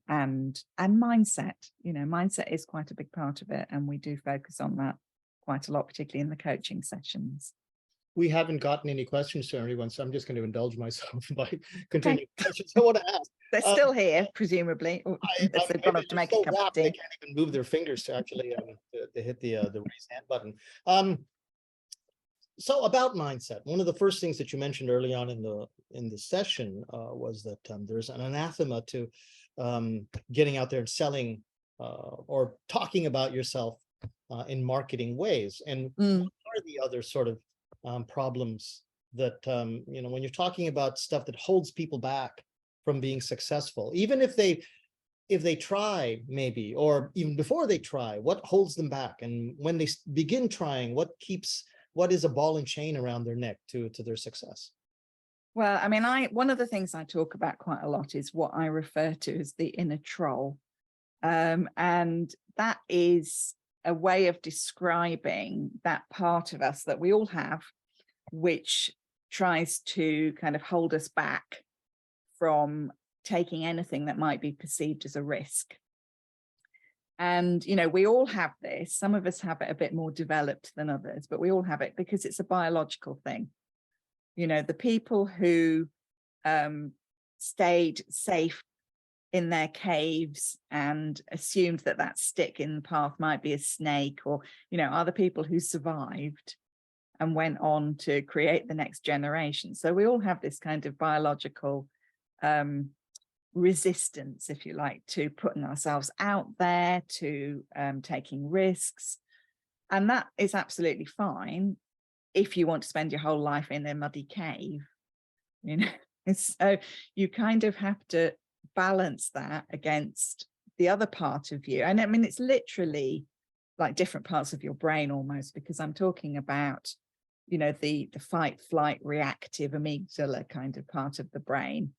mindset, mindset is quite a big part of it. And we do focus on that quite a lot, particularly in the coaching sessions. We haven't gotten any questions to anyone, so I'm just going to indulge myself by continuing questions I want to ask. They're still here, presumably. They've gone up to make a cup of tea. They can't even move their fingers to actually to hit the raise hand button. So about mindset, one of the first things that you mentioned early on in the session was that there's an anathema to getting out there and selling or talking about yourself in marketing ways. And what are the other sort of problems that when you're talking about stuff that holds people back from being successful, even if they try, maybe, or even before they try, what holds them back? And when they begin trying, what is a ball and chain around their neck to their success? Well, I mean, one of the things I talk about quite a lot is what I refer to as the inner troll. And that is a way of describing that part of us that we all have, which tries to kind of hold us back from taking anything that might be perceived as a risk. And, we all have this. Some of us have it a bit more developed than others, but we all have it because it's a biological thing. The people who stayed safe in their caves and assumed that stick in the path might be a snake, or, are the people who survived and went on to create the next generation. So we all have this kind of biological resistance, if you like, to putting ourselves out there, to taking risks. And that is absolutely fine if you want to spend your whole life in a muddy cave, So you kind of have to balance that against the other part of you. And I mean, it's literally like different parts of your brain almost, because I'm talking about, the fight, flight, reactive amygdala kind of part of the brain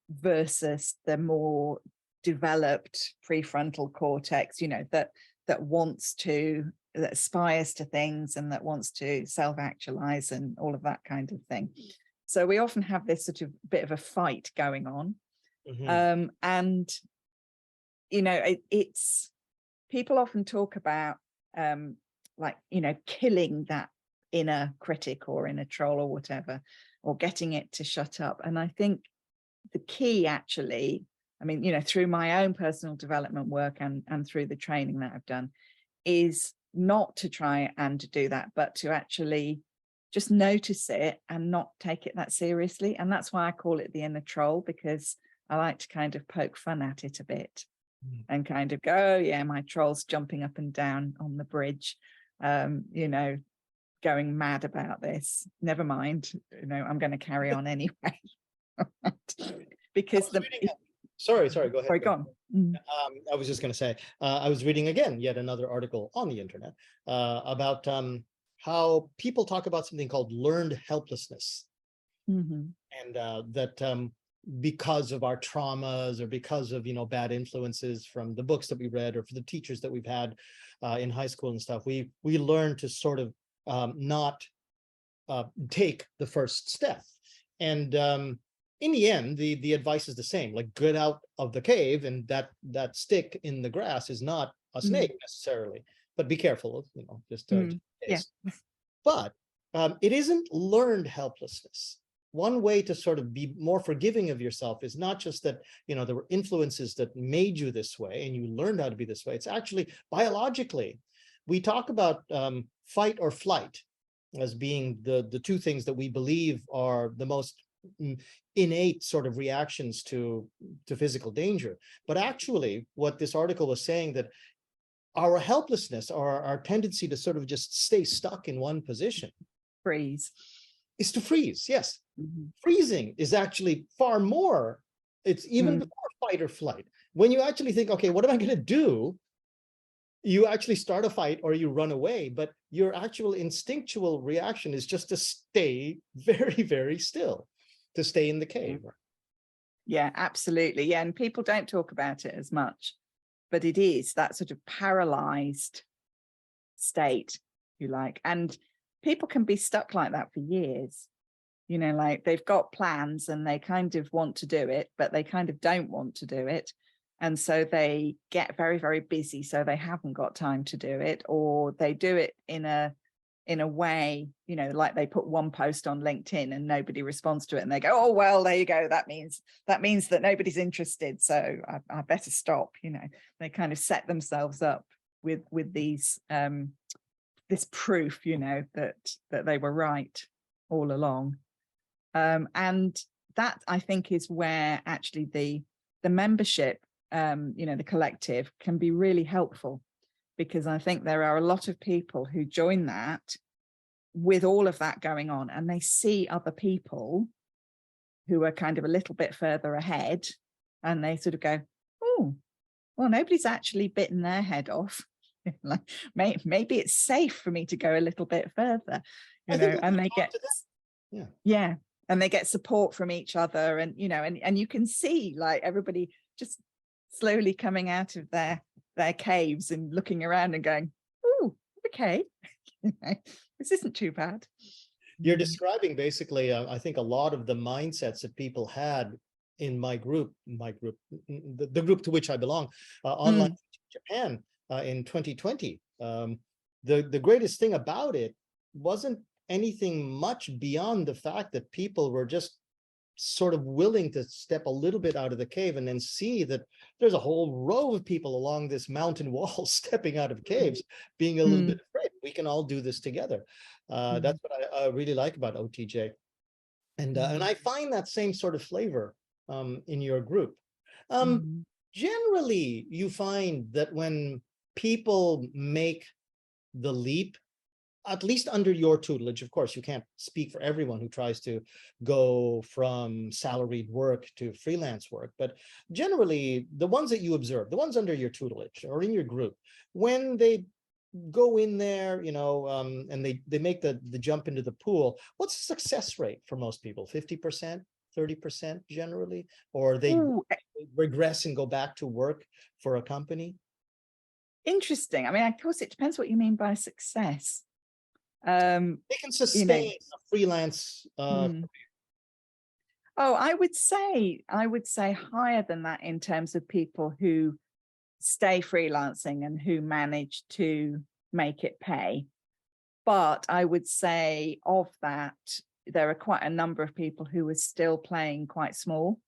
versus the more developed prefrontal cortex, that aspires to things and that wants to self-actualize and all of that kind of thing. So we often have this sort of bit of a fight going on. And it's people often talk about killing that inner critic or inner troll or whatever, or getting it to shut up. And I think the key, actually, I mean, through my own personal development work and through the training that I've done, is not to try and to do that, but to actually just notice it and not take it that seriously. And that's why I call it the inner troll, because I like to kind of poke fun at it a bit and kind of go, oh yeah, my troll's jumping up and down on the bridge, going mad about this. Never mind, I'm going to carry on anyway. Because sorry, go ahead. Sorry, go on. I was just going to say, I was reading again yet another article on the internet about how people talk about something called learned helplessness, and that because of our traumas or because of, bad influences from the books that we read or for the teachers that we've had in high school and stuff, we learn to sort of not take the first step. And in the end, the advice is the same, like get out of the cave, and that stick in the grass is not a snake necessarily, but be careful, just yeah. But it isn't learned helplessness. One way to sort of be more forgiving of yourself is not just that, there were influences that made you this way and you learned how to be this way. It's actually biologically. We talk about fight or flight as being the two things that we believe are the most innate sort of reactions to physical danger. But actually, what this article was saying, that our helplessness or our tendency to sort of just stay stuck in one position, freeze, is to freeze. Yes. Freezing is actually far more, it's even before fight or flight. When you actually think, okay, what am I going to do? You actually start a fight or you run away, but your actual instinctual reaction is just to stay very, very still, to stay in the cave. Yeah, absolutely. Yeah, and people don't talk about it as much, but it is that sort of paralyzed state, if you like. And people can be stuck like that for years. Like they've got plans and they kind of want to do it, but they kind of don't want to do it. And so they get very, very busy, so they haven't got time to do it, or they do it in a way, like they put one post on LinkedIn and nobody responds to it, and they go, oh, well, there you go. That means that nobody's interested. So I better stop. They kind of set themselves up with these this proof, that they were right all along. And that, I think, is where actually the membership, the collective, can be really helpful, because I think there are a lot of people who join that with all of that going on, and they see other people who are kind of a little bit further ahead, and they sort of go, oh, well, nobody's actually bitten their head off. Like, maybe it's safe for me to go a little bit further, and they get, yeah. And they get support from each other, and and you can see like everybody just slowly coming out of their caves and looking around and going, oh, okay, this isn't too bad. You're describing basically, I think, a lot of the mindsets that people had in my group, the group to which I belong, online Japan in 2020. The greatest thing about it wasn't anything much beyond the fact that people were just sort of willing to step a little bit out of the cave and then see that there's a whole row of people along this mountain wall stepping out of caves, being a little bit afraid. We can all do this together. That's what I really like about OTJ. And I find that same sort of flavor in your group. Generally, you find that when people make the leap, at least under your tutelage, of course, you can't speak for everyone who tries to go from salaried work to freelance work, but generally the ones that you observe, the ones under your tutelage or in your group, when they go in there, and they make the jump into the pool, what's the success rate for most people? 50%, 30% generally? Or they regress and go back to work for a company? Interesting. I mean, of course, it depends what you mean by success. They can sustain a freelance Oh, I would say higher than that in terms of people who stay freelancing and who manage to make it pay. But I would say of that, there are quite a number of people who are still playing quite small.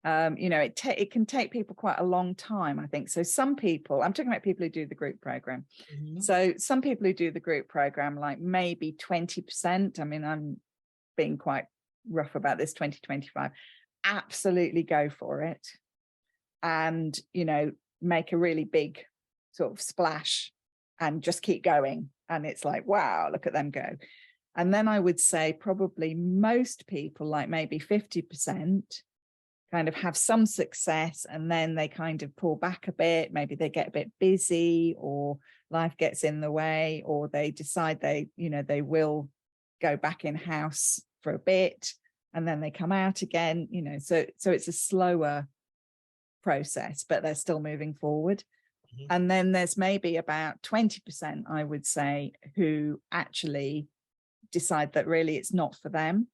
It can take people quite a long time, I think. So some people, I'm talking about people who do the group program. So some people who do the group program, like maybe 20%, I mean, I'm being quite rough about this, 20-25, absolutely go for it. And, make a really big sort of splash and just keep going. And it's like, wow, look at them go. And then I would say probably most people, like maybe 50%, kind of have some success, and then they kind of pull back a bit. Maybe they get a bit busy, or life gets in the way, or they decide they will go back in house for a bit, and then they come out again, so it's a slower process, but they're still moving forward. Mhm. And then there's maybe about 20%, I would say, who actually decide that really it's not for them.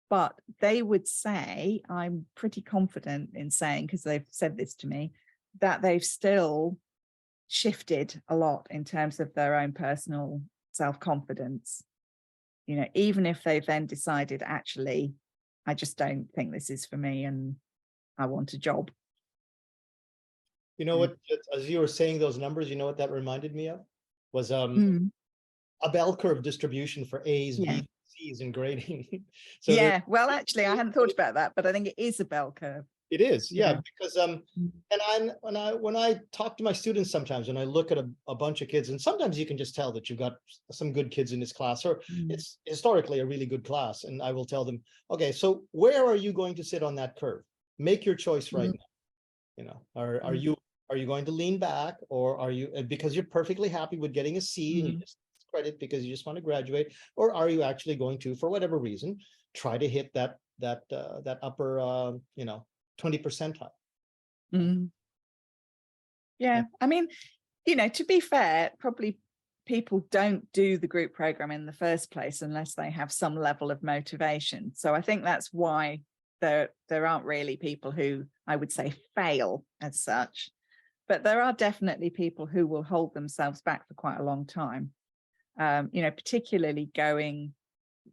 But they would say, I'm pretty confident in saying, because they've said this to me, that they've still shifted a lot in terms of their own personal self-confidence. Even if they've then decided, actually, I just don't think this is for me and I want a job. You know what, as you were saying those numbers, you know what that reminded me of? Was a bell curve distribution for A's, Yeah. B's, C's in grading. So Yeah, well, actually, I hadn't thought about that, but I think it is a bell curve. it is, yeah, Yeah. because and when I talk to my students sometimes, when I look at a bunch of kids, and sometimes you can just tell that you've got some good kids in this class, or it's historically a really good class, and I will tell them, okay, so where are you going to sit on that curve? Make your choice right now. Are you going to lean back, or are you, because you're perfectly happy with getting a C and you just credit because you just want to graduate, or are you actually going to, for whatever reason, try to hit that upper 20 percentile? Yeah, I mean, to be fair, probably people don't do the group program in the first place unless they have some level of motivation. So I think that's why there aren't really people who, I would say, fail as such. But there are definitely people who will hold themselves back for quite a long time. Particularly going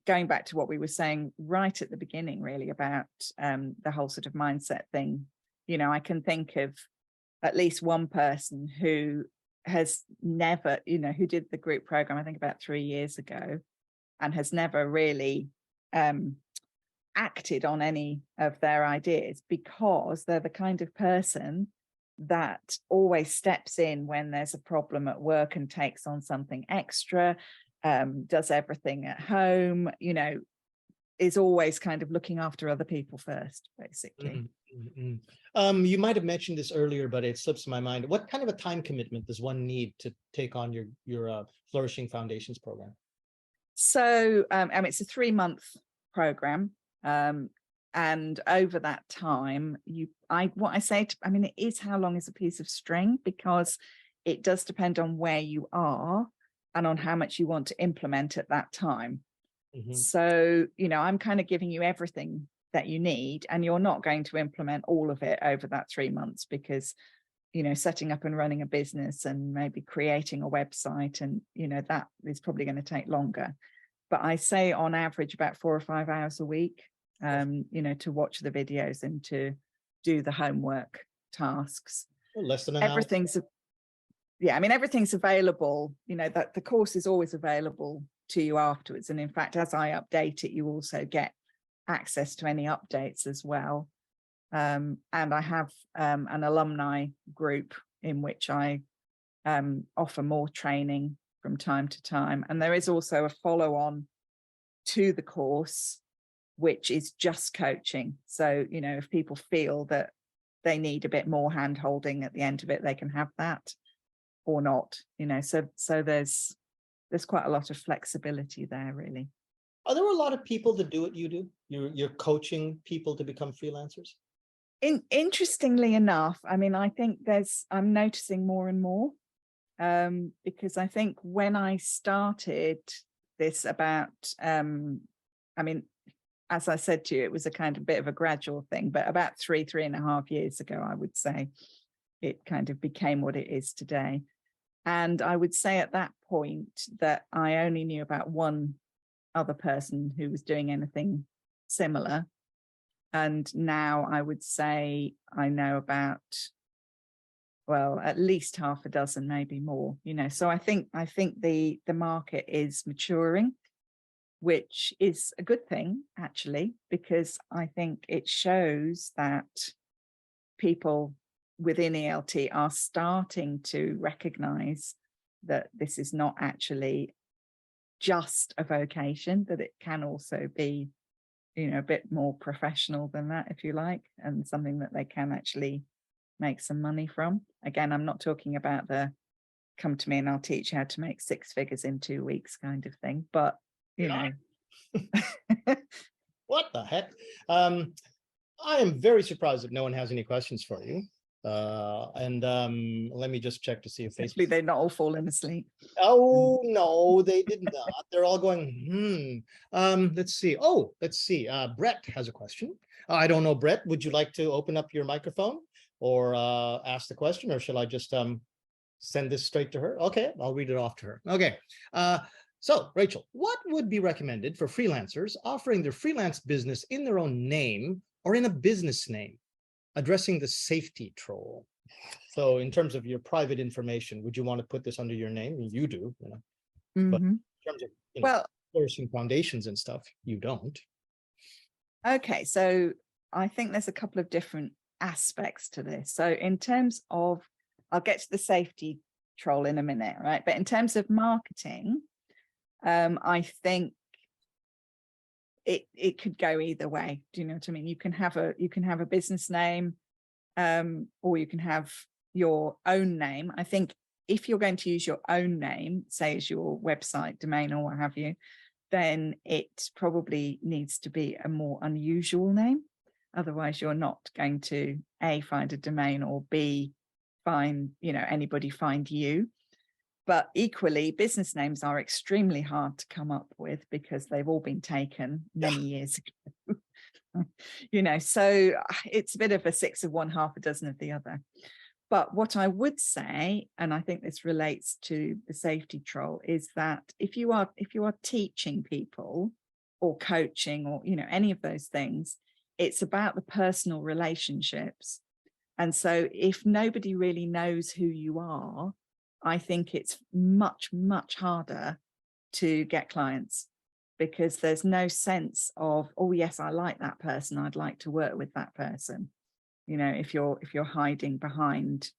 back to what we were saying right at the beginning, really, about the whole sort of mindset thing. I can think of at least one person who has never, who did the group program, I think about 3 years ago, and has never really acted on any of their ideas, because they're the kind of person that always steps in when there's a problem at work and takes on something extra, does everything at home, is always kind of looking after other people first, basically. You might have mentioned this earlier, but it slips my mind. What kind of a time commitment does one need to take on your Flourishing Foundations program? So it's a 3-month program. And over that time, it is how long is a piece of string, because it does depend on where you are and on how much you want to implement at that time. So, I'm kind of giving you everything that you need, and you're not going to implement all of it over that 3 months, because, setting up and running a business and maybe creating a website, and, that is probably going to take longer. But I say on average about 4 or 5 hours a week, to watch the videos and to do the homework tasks. Less than an hour. Everything's available, that the course is always available to you afterwards. And in fact, as I update it, you also get access to any updates as well. And I have an alumni group in which I offer more training from time to time. And there is also a follow-on to the course, which is just coaching. So, if people feel that they need a bit more hand-holding at the end of it, they can have that or not, so there's quite a lot of flexibility there, really. Are there a lot of people that do what you do? You're coaching people to become freelancers? Interestingly enough, I think I'm noticing more and more, because I think when I started this about, as I said to you, it was a kind of bit of a gradual thing, but about 3.5 years ago, I would say it kind of became what it is today. And I would say at that point that I only knew about one other person who was doing anything similar. And now I would say I know about, well, at least half a dozen, maybe more, so I think the market is maturing, which is a good thing, actually, because I think it shows that people within ELT are starting to recognize that this is not actually just a vocation, that it can also be, a bit more professional than that, if you like, and something that they can actually make some money from. Again, I'm not talking about the come to me and I'll teach you how to make 6 figures in 2 weeks kind of thing, but What the heck? I am very surprised that no one has any questions for you. Let me just check to see if Hopefully Facebook. they're not all falling asleep. Oh no, they did not. They're all going, let's see. Oh, let's see. Brett has a question. I don't know, Brett. Would you like to open up your microphone or ask the question, or should I just send this straight to her? Okay, I'll read it off to her. Okay. So, Rachel, what would be recommended for freelancers offering their freelance business in their own name or in a business name, addressing the safety troll? So in terms of your private information, would you want to put this under your name? You do, you know, but in terms of, you know, Well, flourishing foundations and stuff, you don't. okay, so I think there's a couple of different aspects to this. So in terms of, I'll get to the safety troll in a minute, right? But in terms of marketing, I think it could go either way. Do you know what I mean? You can have a business name, or you can have your own name. I think if you're going to use your own name, say as your website domain or what have you, then it probably needs to be a more unusual name. Otherwise, you're not going to A, find a domain, or B, find, anybody find you. But equally, business names are extremely hard to come up with because they've all been taken many years ago. So it's a bit of a 6 of one, half a dozen of the other. But what I would say, and I think this relates to the safety troll, is that if you are teaching people or coaching or any of those things, it's about the personal relationships. And so if nobody really knows who you are, I think it's much, much harder to get clients, because there's no sense of, oh yes, I like that person, I'd like to work with that person. If you're hiding behind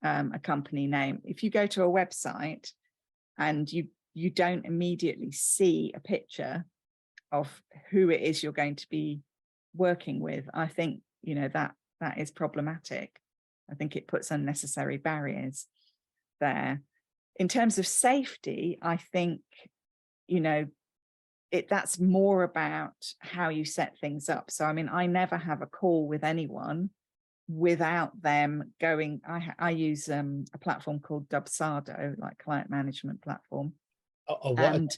a company name. If you go to a website and you don't immediately see a picture of who it is you're going to be working with, I think that is problematic. I think it puts unnecessary barriers there. In terms of safety, I think that's more about how you set things up. So I mean, I never have a call with anyone without them going. I use a platform called Dubsado, like client management platform. And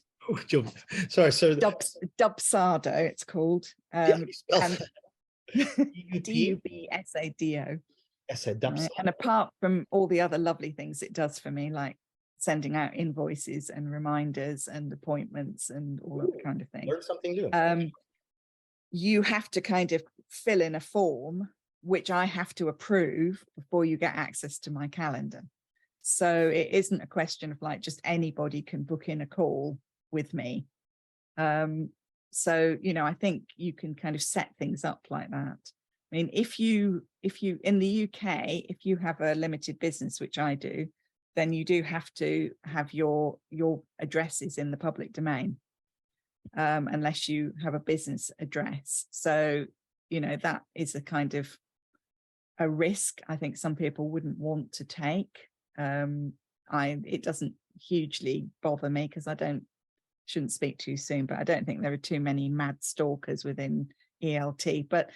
sorry, sir. Dubsado, it's called. And D-U-B-S-A-D-O. Right? And apart from all the other lovely things it does for me, like sending out invoices and reminders and appointments and all that kind of thing. Learn something new. You have to kind of fill in a form, which I have to approve before you get access to my calendar. So it isn't a question of like just anybody can book in a call with me. So, I think you can kind of set things up like that. I mean, if you in the UK, if you have a limited business, which I do, then you do have to have your addresses in the public domain, unless you have a business address. So, that is a kind of a risk I think some people wouldn't want to take. It doesn't hugely bother me because shouldn't speak too soon, but I don't think there are too many mad stalkers within ELT. But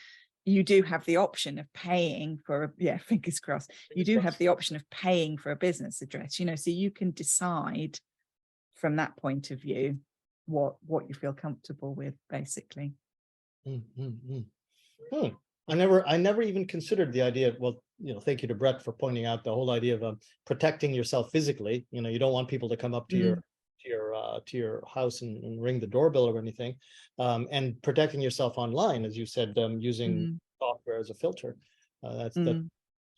you do have the option of paying for fingers crossed. You do have the option of paying for a business address, so you can decide from that point of view what you feel comfortable with, basically. I never even considered the idea of, well, thank you to Brett for pointing out the whole idea of protecting yourself physically. You don't want people to come up to your house and ring the doorbell or anything, and protecting yourself online, as you said, using software as a filter. That's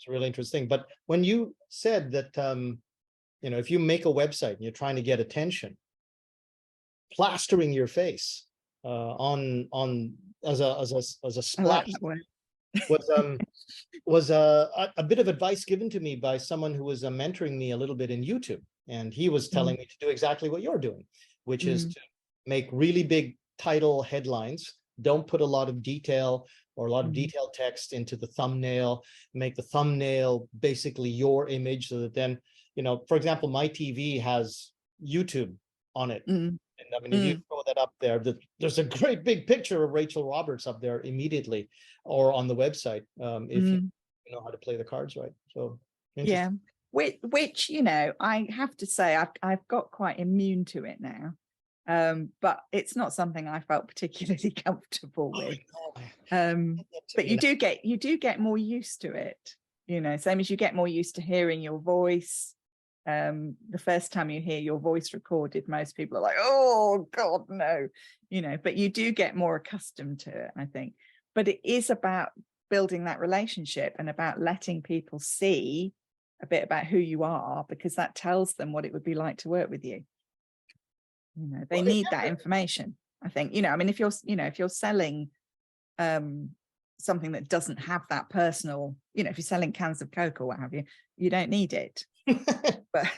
really interesting. But when you said that, if you make a website and you're trying to get attention, plastering your face on as a splash was a bit of advice given to me by someone who was mentoring me a little bit in YouTube. And he was telling me to do exactly what you're doing, which is to make really big title headlines. Don't put a lot of detail or a lot of detailed text into the thumbnail. Make the thumbnail basically your image, so that then, for example, my TV has YouTube on it. And I mean, if you throw that up there, there's a great big picture of Rachael Roberts up there immediately, or on the website, if you know how to play the cards right. So Yeah, interesting. which I have to say I've got quite immune to it now, but it's not something I felt particularly comfortable with. But you do get more used to it, same as you get more used to hearing your voice. The first time you hear your voice recorded, most people are like, oh God, no, but you do get more accustomed to it, I think. But it is about building that relationship and about letting people see a bit about who you are, because that tells them what it would be like to work with you. They need that information, I think. I mean, if you're selling something that doesn't have that personal, if you're selling cans of Coke or what have you, you don't need it. But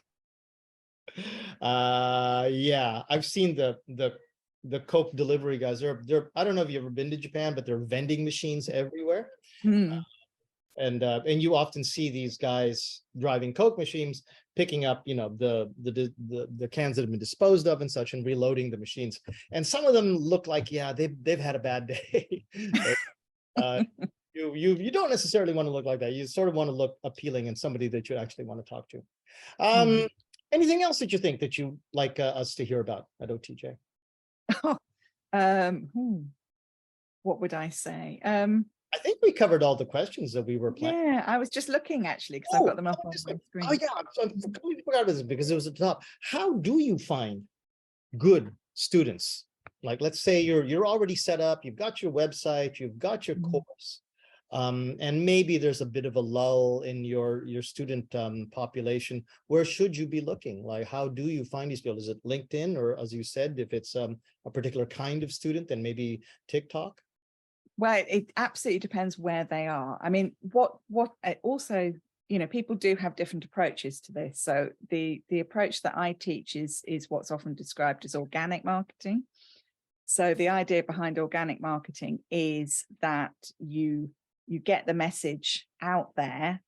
yeah, I've seen the Coke delivery guys. They're I don't know if you've ever been to Japan, but there are vending machines everywhere. And you often see these guys driving Coke machines, picking up, the cans that have been disposed of and such, and reloading the machines. And some of them look like, yeah, they've had a bad day. You don't necessarily want to look like that. You sort of want to look appealing and somebody that you actually want to talk to. Anything else that you think that you like us to hear about at OTJ? What would I say? I think we covered all the questions that we were planning. Yeah, I was just looking actually, because I've got them up on my screen. Oh yeah, I completely forgot this because it was at the top. How do you find good students? Like, let's say you're already set up, you've got your website, you've got your course, and maybe there's a bit of a lull in your student population. Where should you be looking? Like, how do you find these people? Is it LinkedIn, or, as you said, if it's a particular kind of student, then maybe TikTok? Well, it absolutely depends where they are. I mean, what also, people do have different approaches to this. So the approach that I teach is what's often described as organic marketing. So the idea behind organic marketing is that you get the message out there,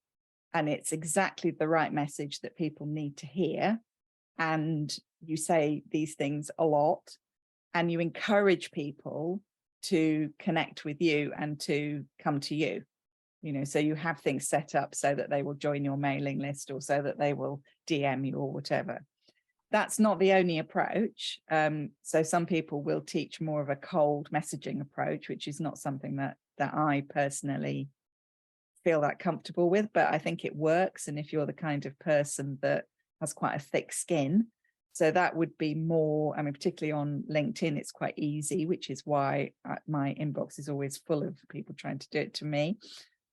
and it's exactly the right message that people need to hear. And you say these things a lot, and you encourage people to connect with you and to come to you. So you have things set up so that they will join your mailing list, or so that they will DM you or whatever. That's not the only approach. So some people will teach more of a cold messaging approach, which is not something that I personally feel that comfortable with, but I think it works. And if you're the kind of person that has quite a thick skin, so that would be more, I mean, particularly on LinkedIn, it's quite easy, which is why my inbox is always full of people trying to do it to me.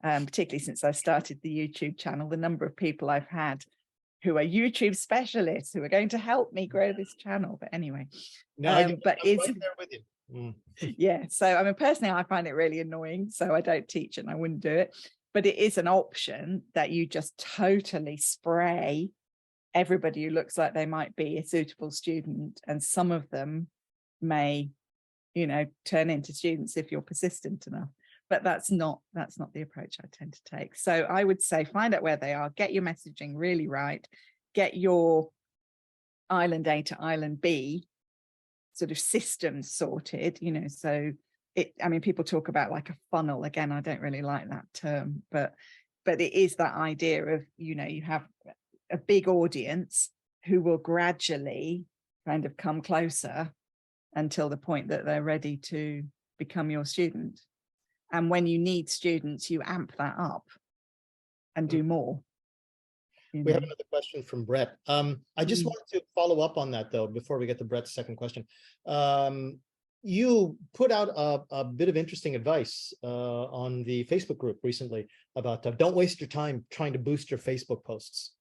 Particularly since I started the YouTube channel, the number of people I've had who are YouTube specialists who are going to help me grow this channel. But anyway, no, I'm right there with you. Yeah. So I mean, personally, I find it really annoying. So I don't teach it and I wouldn't do it. But it is an option that you just totally spray everybody who looks like they might be a suitable student. And some of them may, turn into students if you're persistent enough. But that's not the approach I tend to take. So I would say find out where they are, get your messaging really right, get your island A to island B sort of systems sorted, so people talk about like a funnel. Again, I don't really like that term, but it is that idea of, you have a big audience who will gradually kind of come closer until the point that they're ready to become your student. And when you need students, you amp that up and do more. We have another question from Brett. I just wanted to follow up on that, though, before we get to Brett's second question. You put out a bit of interesting advice on the Facebook group recently about don't waste your time trying to boost your Facebook posts.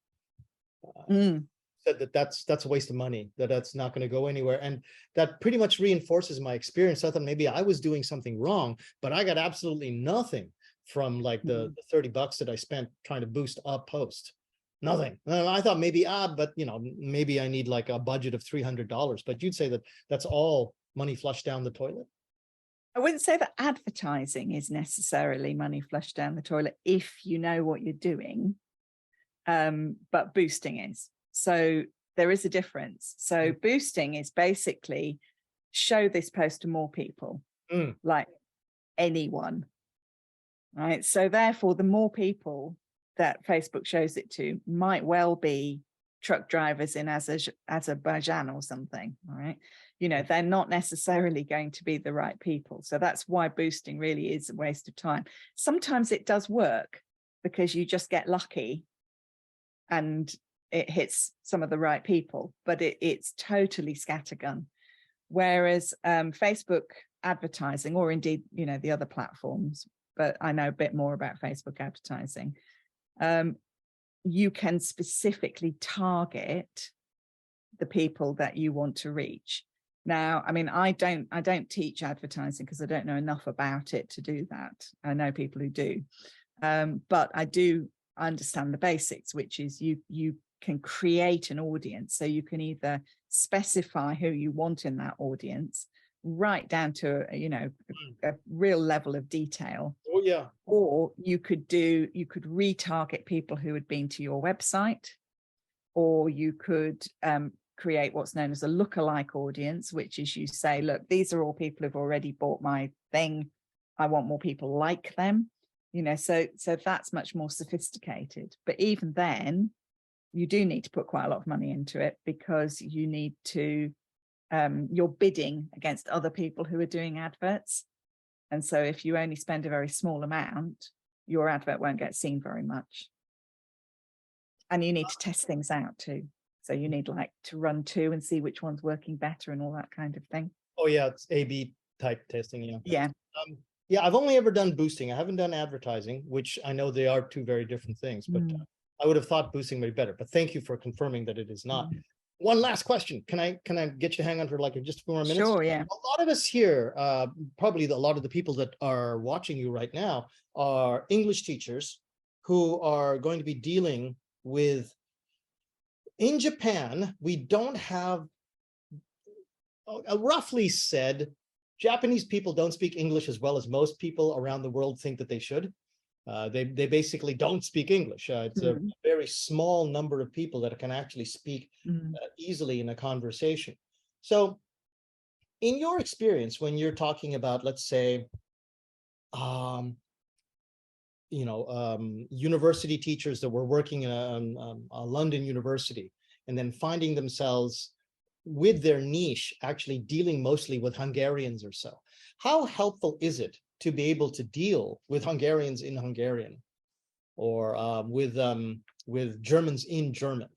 Said that's a waste of money, that's not going to go anywhere. And that pretty much reinforces my experience. I thought maybe I was doing something wrong, but I got absolutely nothing from like the $30 that I spent trying to boost a post. Nothing. I thought maybe, but maybe I need like a budget of $300, but you'd say that that's all money flushed down the toilet? I wouldn't say that advertising is necessarily money flushed down the toilet if you know what you're doing, but boosting is. So there is a difference. So boosting is basically show this post to more people, like anyone, right? So therefore, the more people that Facebook shows it to might well be truck drivers in Azerbaijan or something, all right? You know, they're not necessarily going to be the right people. So that's why boosting really is a waste of time. Sometimes it does work because you just get lucky and it hits some of the right people, but it's totally scattergun. Whereas Facebook advertising, or indeed, you know, the other platforms, but I know a bit more about Facebook advertising, you can specifically target the people that you want to reach. Now, I mean, I don't teach advertising because I don't know enough about it to do that. I know people who do, but I do understand the basics, which is you can create an audience. So you can either specify who you want in that audience, right down to, you know, a real level of detail. Oh, yeah. Or you could retarget people who had been to your website, or you could create what's known as a lookalike audience, which is you say, look, these are all people who've already bought my thing. I want more people like them, you know, so that's much more sophisticated. But even then, you do need to put quite a lot of money into it, because you need to, you're bidding against other people who are doing adverts. And so if you only spend a very small amount, your advert won't get seen very much. And you need to test things out too. So you need like to run 2 and see which one's working better and all that kind of thing. Oh yeah, it's A/B type testing. Yeah. Yeah. Yeah, I've only ever done boosting. I haven't done advertising, which I know they are 2 very different things, but I would have thought boosting would be better. But thank you for confirming that it is not. One last question. Can I get you to hang on for like just 4 more minutes? Sure, yeah. A lot of us here, probably a lot of the people that are watching you right now are English teachers who are going to be dealing with, in Japan, we don't have, roughly said, Japanese people don't speak English as well as most people around the world think that they should. They basically don't speak English. It's a very small number of people that can actually speak easily in a conversation. So in your experience, when you're talking about, let's say, university teachers that were working in a London university and then finding themselves with their niche actually dealing mostly with Hungarians or so, how helpful is it to be able to deal with Hungarians in Hungarian, or with Germans in German?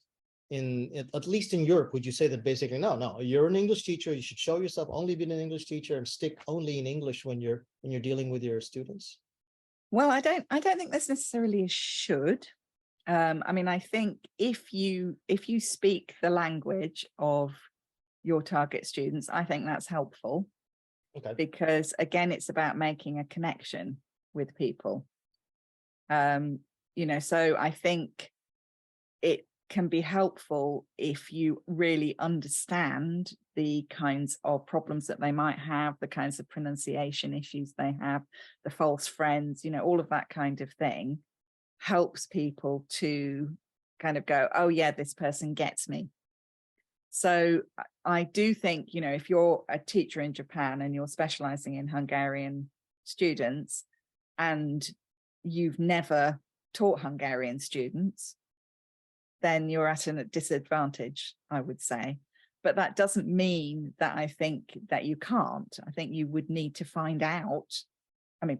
At least in Europe, would you say that basically, no, you're an English teacher, you should show yourself only being an English teacher and stick only in English when you're dealing with your students? Well, I don't think there's necessarily a should. I mean, I think if you speak the language of your target students, I think that's helpful. Okay. Because again, it's about making a connection with people. So I think it can be helpful if you really understand the kinds of problems that they might have, the kinds of pronunciation issues they have, the false friends, all of that kind of thing helps people to kind of go, oh yeah, this person gets me. So I do think, if you're a teacher in Japan and you're specializing in Hungarian students and you've never taught Hungarian students, then you're at a disadvantage, I would say. But that doesn't mean that I think that you can't. I think you would need to find out,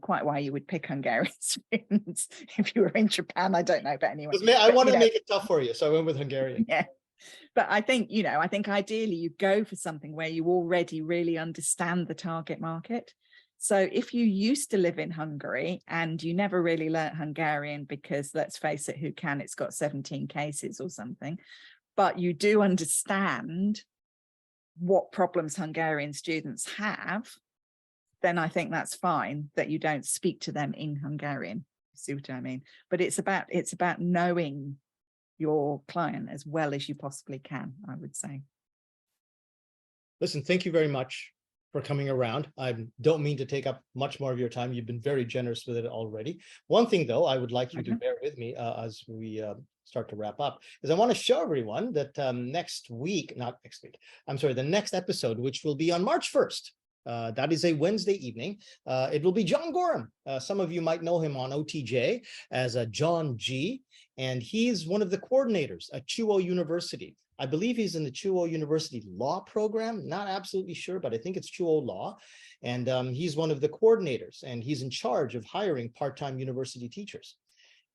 quite why you would pick Hungarian students if you were in Japan, I don't know, but anyway. I wanted to make it tough for you, so I went with Hungarian. Yeah. But I think, I think ideally you go for something where you already really understand the target market. So if you used to live in Hungary and you never really learnt Hungarian because, let's face it, who can? It's got 17 cases or something, but you do understand what problems Hungarian students have, then I think that's fine that you don't speak to them in Hungarian. See what I mean? But it's about knowing your client as well as you possibly can, I would say. Listen, thank you very much for coming around. I don't mean to take up much more of your time. You've been very generous with it already. One thing, though, I would like you to bear with me as we start to wrap up, is I want to show everyone that the next episode, which will be on March 1st, that is a Wednesday evening. It will be John Gorham. Some of you might know him on OTJ as John G, and he's one of the coordinators at Chuo University. I believe he's in the Chuo University Law program. Not absolutely sure, but I think it's Chuo Law. And he's one of the coordinators, and he's in charge of hiring part-time university teachers.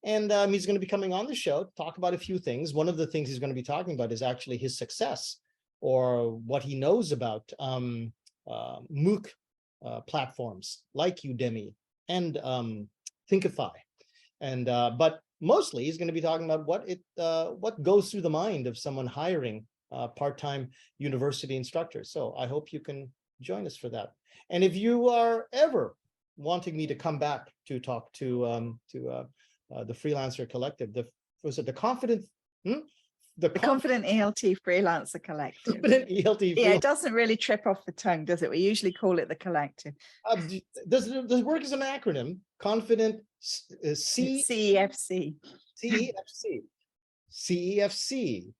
And he's going to be coming on the show to talk about a few things. One of the things he's going to be talking about is actually his success, or what he knows about MOOC platforms like Udemy and Thinkify. And but mostly he's going to be talking about what goes through the mind of someone hiring part-time university instructors. So I hope you can join us for that. And if you are ever wanting me to come back to talk to the Freelancer Collective, the Confident ELT Freelancer Collective. Confident ELT. Yeah, it doesn't really trip off the tongue, does it? We usually call it the Collective. Does it work as an acronym? Confident CEFC. CEFC. CEFC.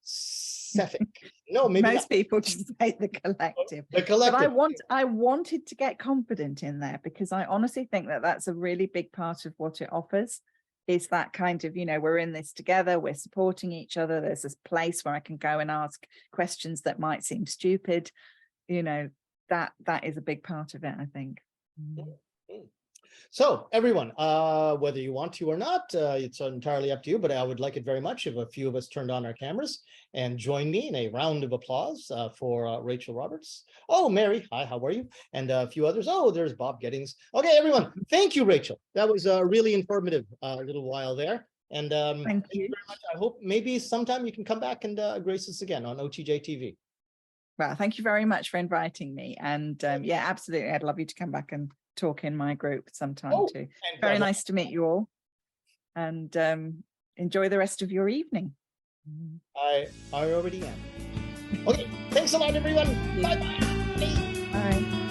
No, maybe most people just say the Collective. The Collective. But I wanted to get confident in there because I honestly think that that's a really big part of what it offers. Is that kind of, we're in this together, we're supporting each other. There's this place where I can go and ask questions that might seem stupid. That is a big part of it, I think. So everyone, whether you want to or not, it's entirely up to you, but I would like it very much if a few of us turned on our cameras and joined me in a round of applause for Rachael Roberts. Oh, Mary, hi, how are you? And a few others. Oh, there's Bob Gettings. Okay, everyone, thank you, Rachael. That was really informative little while there. And thank you very much. I hope maybe sometime you can come back and grace us again on OTJtv. Well, thank you very much for inviting me. And yeah, absolutely. I'd love you to come back and talk in my group sometime too. Very nice to meet you all, and enjoy the rest of your evening. I already am. Okay, thanks a lot, everyone. Bye-bye. Bye.